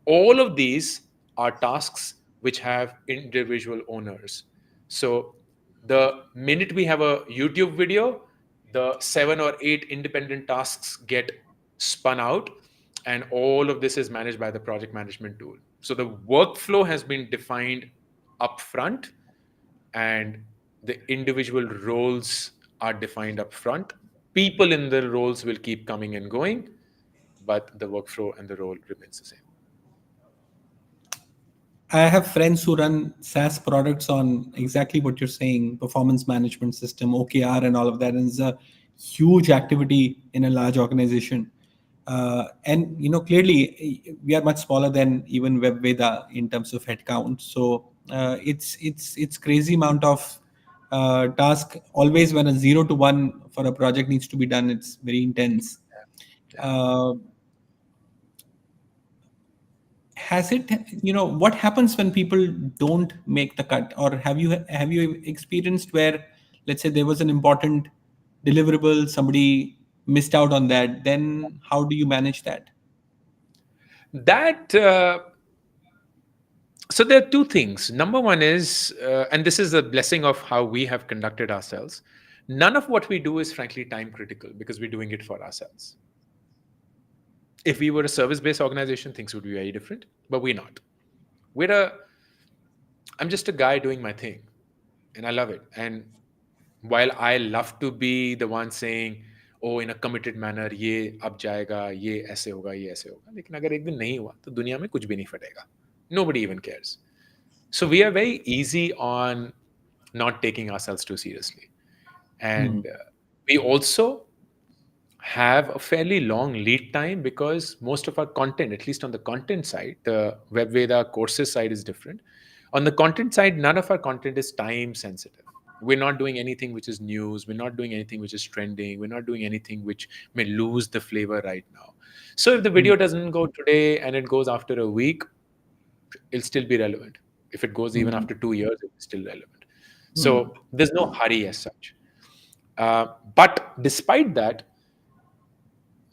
All of these are tasks which have individual owners. So the minute we have a YouTube video, the 7 or 8 independent tasks get spun out, and all of this is managed by the project management tool. So the workflow has been defined upfront, and the individual roles are defined upfront. People in the roles will keep coming and going, but the workflow and the role remains the same. I have friends who run SaaS products on exactly what you're saying, performance management system, OKR, and all of that. And it's a huge activity in a large organization. And clearly we are much smaller than even WebVeda in terms of headcount. So it's crazy amount of task. Always when a 0 to 1 for a project needs to be done, it's very intense. Has it, what happens when people don't make the cut? Or have you experienced where, let's say, there was an important deliverable, somebody missed out on that? Then how do you manage that? So there are two things. Number one is, and this is a blessing of how we have conducted ourselves, none of what we do is frankly time critical because we're doing it for ourselves. If we were a service-based organization, things would be very different, but we're not. I'm just a guy doing my thing, and I love it. And while I love to be the one saying, oh, in a committed manner, ये अब जाएगा, ये ऐसे होगा, ये ऐसे होगा, लेकिन अगर एक दिन नहीं हुआ, तो दुनिया में कुछ भी नहीं फटेगा. Nobody even cares. So we are very easy on not taking ourselves too seriously. And we also have a fairly long lead time because most of our content, at least on the content side, the WebVeda courses side is different. On the content side, none of our content is time sensitive. We're not doing anything which is news. We're not doing anything which is trending. We're not doing anything which may lose the flavor right now. So if the video doesn't go today and it goes after a week, it'll still be relevant. If it goes even after 2 years, it's still relevant. So there's no hurry as such. But despite that,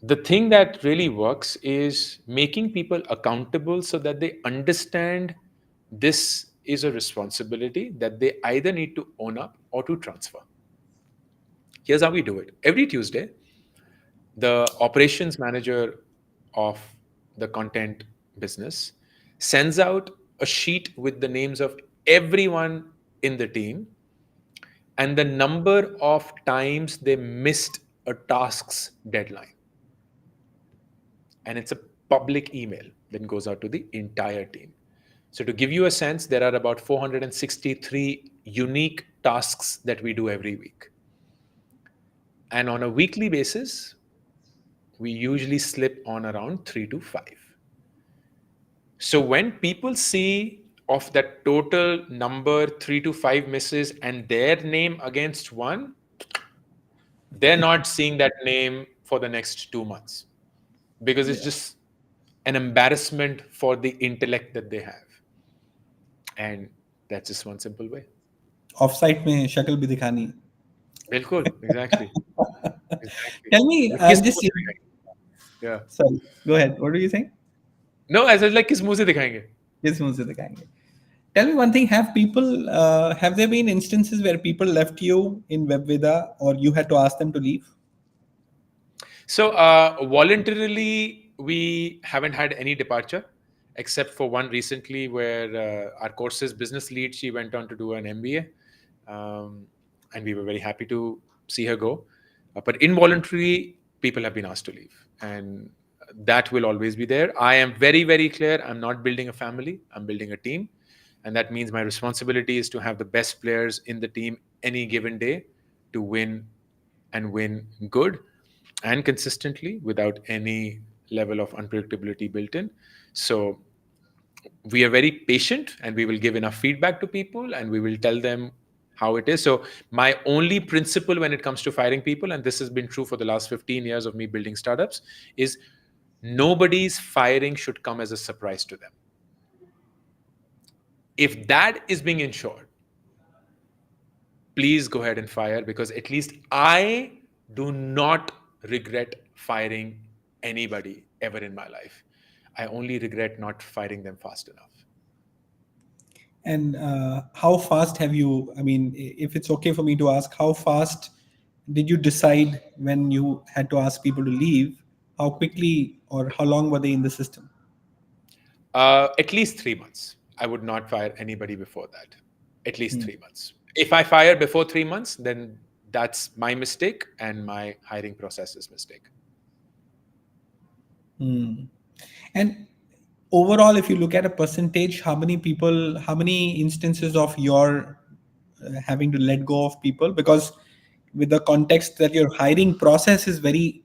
the thing that really works is making people accountable so that they understand this is a responsibility that they either need to own up or to transfer. Here's how we do it. Every Tuesday, the operations manager of the content business sends out a sheet with the names of everyone in the team and the number of times they missed a task's deadline. And it's a public email that goes out to the entire team. So to give you a sense, there are about 463 unique tasks that we do every week. And on a weekly basis, we usually slip on around 3 to 5. So when people see of that total number 3 to 5 misses and their name against one, they're not seeing that name for the next 2 months. Because it's just an embarrassment for the intellect that they have. And that's just one simple way. Offsite mein shakal bhi dikhani. Bilkul, exactly. Tell me, yeah. Sorry, go ahead. What do you think? No, as I like, किस मुंह से दिखाएंगे? किस मुंह से दिखाएंगे? Tell me one thing, have there been instances where people left you in WebVeda or you had to ask them to leave? So voluntarily, we haven't had any departure, except for one recently where our course's business lead, she went on to do an MBA. And we were very happy to see her go. But involuntarily, people have been asked to leave. And that will always be there. I am very, very clear. I'm not building a family. I'm building a team. And that means my responsibility is to have the best players in the team any given day to win and win good and consistently without any level of unpredictability built in. So we are very patient and we will give enough feedback to people and we will tell them how it is. So my only principle when it comes to firing people, and this has been true for the last 15 years of me building startups, is nobody's firing should come as a surprise to them. If that is being ensured, please go ahead and fire, because at least I do not regret firing anybody ever in my life. I only regret not firing them fast enough. And how fast have you, I mean, if it's okay for me to ask, how fast did you decide when you had to ask people to leave? How quickly or how long were they in the system? At least 3 months. I would not fire anybody before that. At least 3 months. If I fire before 3 months, then that's my mistake and my hiring process's mistake. And overall, if you look at a percentage, how many people, how many instances of your having to let go of people? Because with the context that your hiring process is very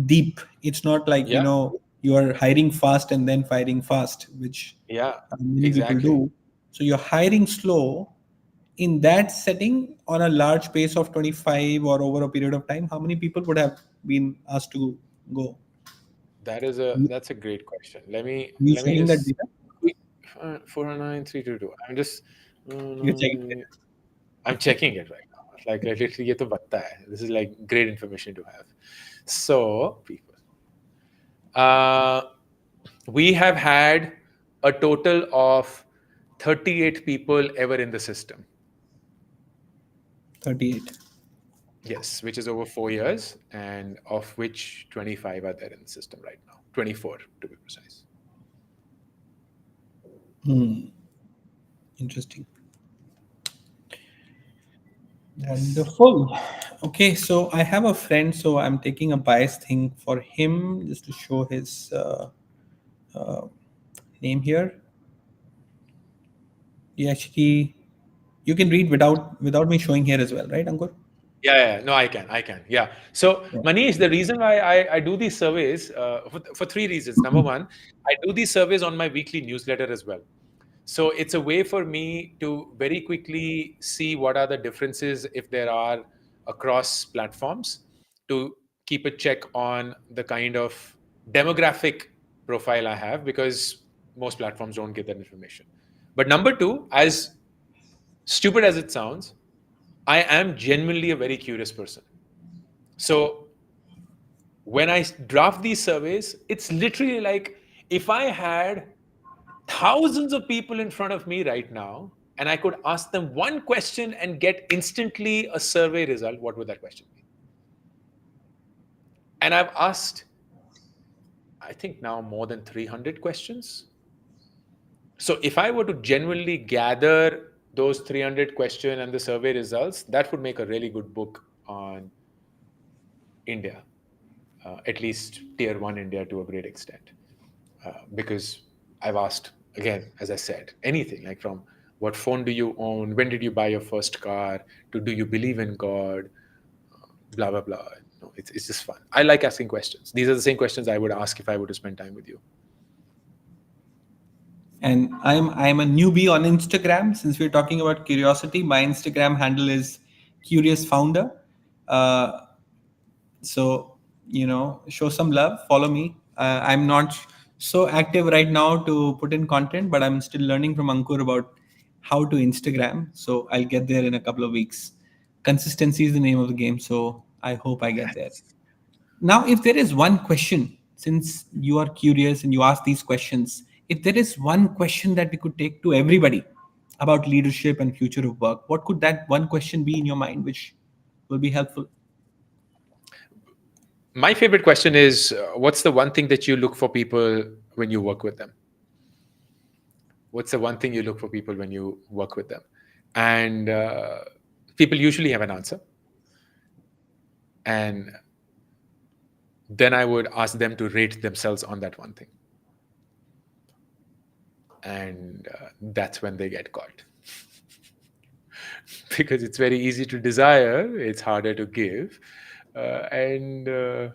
deep, it's not like, Yeah. you are hiring fast and then firing fast, which Yeah, many people exactly. do. So you're hiring slow. In that setting, on a large pace of 25 or over a period of time, how many people would have been asked to go? That's a great question. Let me You let me sharing that just data? 49322. I'm just You're checking it. I'm checking it right now. Like literally, ये तो बता है. This is like great information to have. So people, uh, we have had a total of 38 people ever in the system. 38. Yes, which is over 4 years, and of which 25 are there in the system right now. 24 to be precise. Interesting. Wonderful. Okay, so I have a friend, so I'm taking a biased thing for him just to show his name here. You actually, you can read without me showing here as well, right, Ankur? Yeah, no, I can. Yeah. So, Yeah. Manish, the reason why I do these surveys for three reasons. Number one, I do these surveys on my weekly newsletter as well. So, it's a way for me to very quickly see what are the differences, if there are, across platforms, to keep a check on the kind of demographic profile I have, because most platforms don't give that information. But number two, as stupid as it sounds, I am genuinely a very curious person. So when I draft these surveys, it's literally like if I had thousands of people in front of me right now and I could ask them one question and get instantly a survey result, what would that question be? And I've asked, I think now more than 300 questions. So if I were to genuinely gather those 300 questions and the survey results, that would make a really good book on India. At least tier one India to a great extent. Because I've asked, again, as I said, anything like from what phone do you own, when did you buy your first car, to do you believe in God, blah, blah, blah. No, it's just fun. I like asking questions. These are the same questions I would ask if I were to spend time with you. And I'm a newbie on Instagram. Since we're talking about curiosity, my Instagram handle is Curious Founder. So show some love, follow me. I'm not so active right now to put in content, but I'm still learning from Ankur about how to Instagram. So I'll get there in a couple of weeks. Consistency is the name of the game, so I hope I get there. Now, if there is one question, since you are curious and you ask these questions, if there is one question that we could take to everybody about leadership and future of work, what could that one question be in your mind which will be helpful? My favorite question is, what's the one thing that you look for people when you work with them? What's the one thing you look for people when you work with them? And people usually have an answer. And then I would ask them to rate themselves on that one thing. And that's when they get caught. Because it's very easy to desire, it's harder to give. Very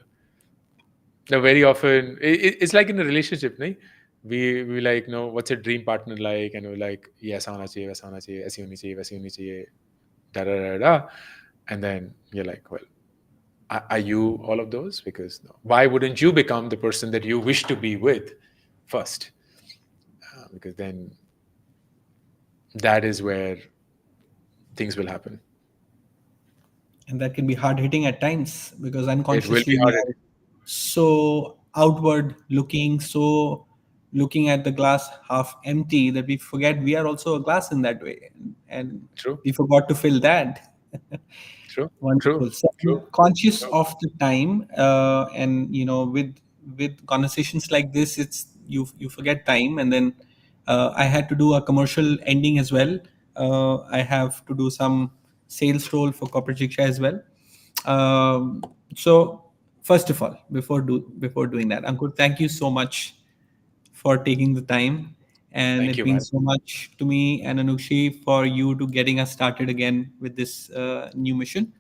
often, it's like in a relationship, nahi? We like, no, what's a dream partner like? And we're like, yes, aana chahiye, वैसा होना चाहिए, ऐसी होनी चाहिए, वैसी होनी चाहिए, da da da da. And then you're like, well, Are you all of those? Because why wouldn't you become the person that you wish to be with first? Because then that is where things will happen. And that can be hard hitting at times because It will be unconsciously we hard. are so outward looking, so looking at the glass half empty that we forget we are also a glass in that way. And True, we forgot to fill that. true, true, Wonderful. So I'm true, conscious true. of the time, and with conversations like this, it's you forget time, and then I had to do a commercial ending as well. I have to do some sales role for corporate Shiksha as well. So first of all, before doing that, Ankur, thank you so much for taking the time. And Thank it you, means man. so much to me and Anukshi for you to getting us started again with this new mission.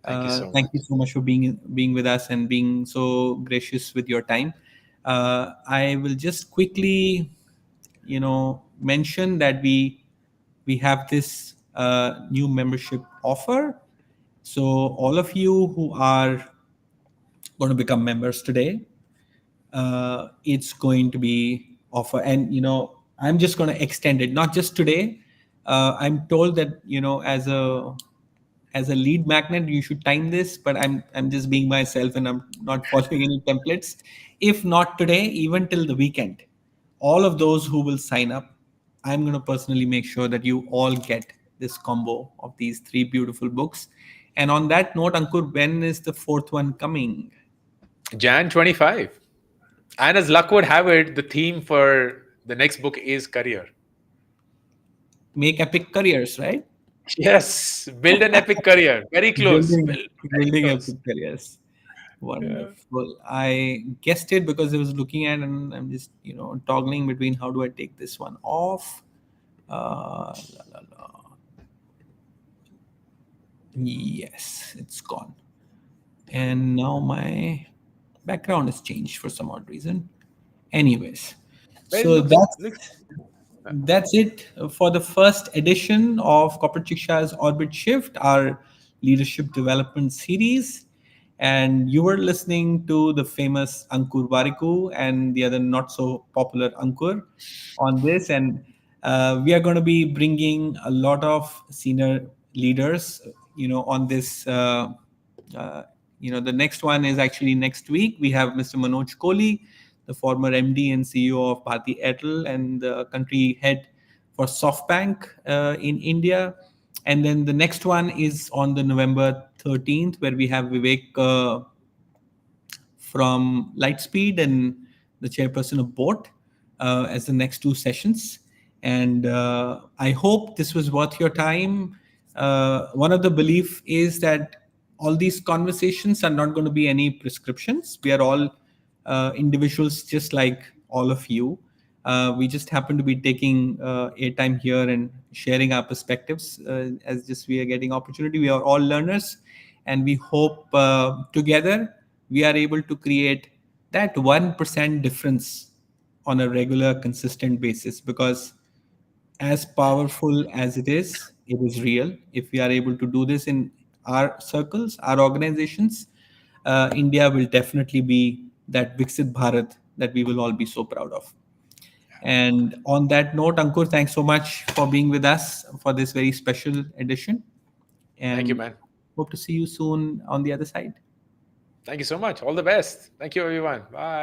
Thank you so Thank much. you so much for being with us and being so gracious with your time. I will just quickly, mention that we have this new membership offer. So all of you who are going to become members today, it's going to be offer, and I'm just going to extend it, not just today. I'm told that as a lead magnet you should time this, but I'm just being myself and I'm not following any templates. If not today, even till the weekend, all of those who will sign up, I'm going to personally make sure that you all get this combo of these three beautiful books. And on that note, Ankur, when is the fourth one coming? Jan 25. And as luck would have it, the theme for the next book is career. Make epic careers, right? Yes, build an epic career. Very close. Very Building close. epic careers. Yeah. Wonderful. I guessed it because I was looking at, and I'm just toggling between how do I take this one off. La, la, la. Yes, it's gone. And now my background has changed for some odd reason. Anyways, Well, it so looks that's it for the first edition of Corporate Shiksha's Orbit Shift, our leadership development series. And you were listening to the famous Ankur Warikoo and the other not so popular Ankur on this. And we are going to be bringing a lot of senior leaders, on this. Uh, the next one is actually next week. We have Mr. Manoj Kohli, the former MD and CEO of Bharti Airtel and the country head for SoftBank in India. And then the next one is on the November 13th, where we have Vivek from Lightspeed and the chairperson of Boat as the next two sessions. And I hope this was worth your time. One of the belief is that all these conversations are not going to be any prescriptions. We are all individuals just like all of you. We just happen to be taking airtime here and sharing our perspectives as just we are getting opportunity. We are all learners, and we hope together we are able to create that 1% difference on a regular, consistent basis. Because as powerful as it is real. If we are able to do this in our circles, our organizations, India will definitely be that Viksit Bharat that we will all be so proud of. And on that note, Ankur, thanks so much for being with us for this very special edition. Thank you, And man. hope to see you soon on the other side. Thank you so much. All the best. Thank you, everyone. Bye.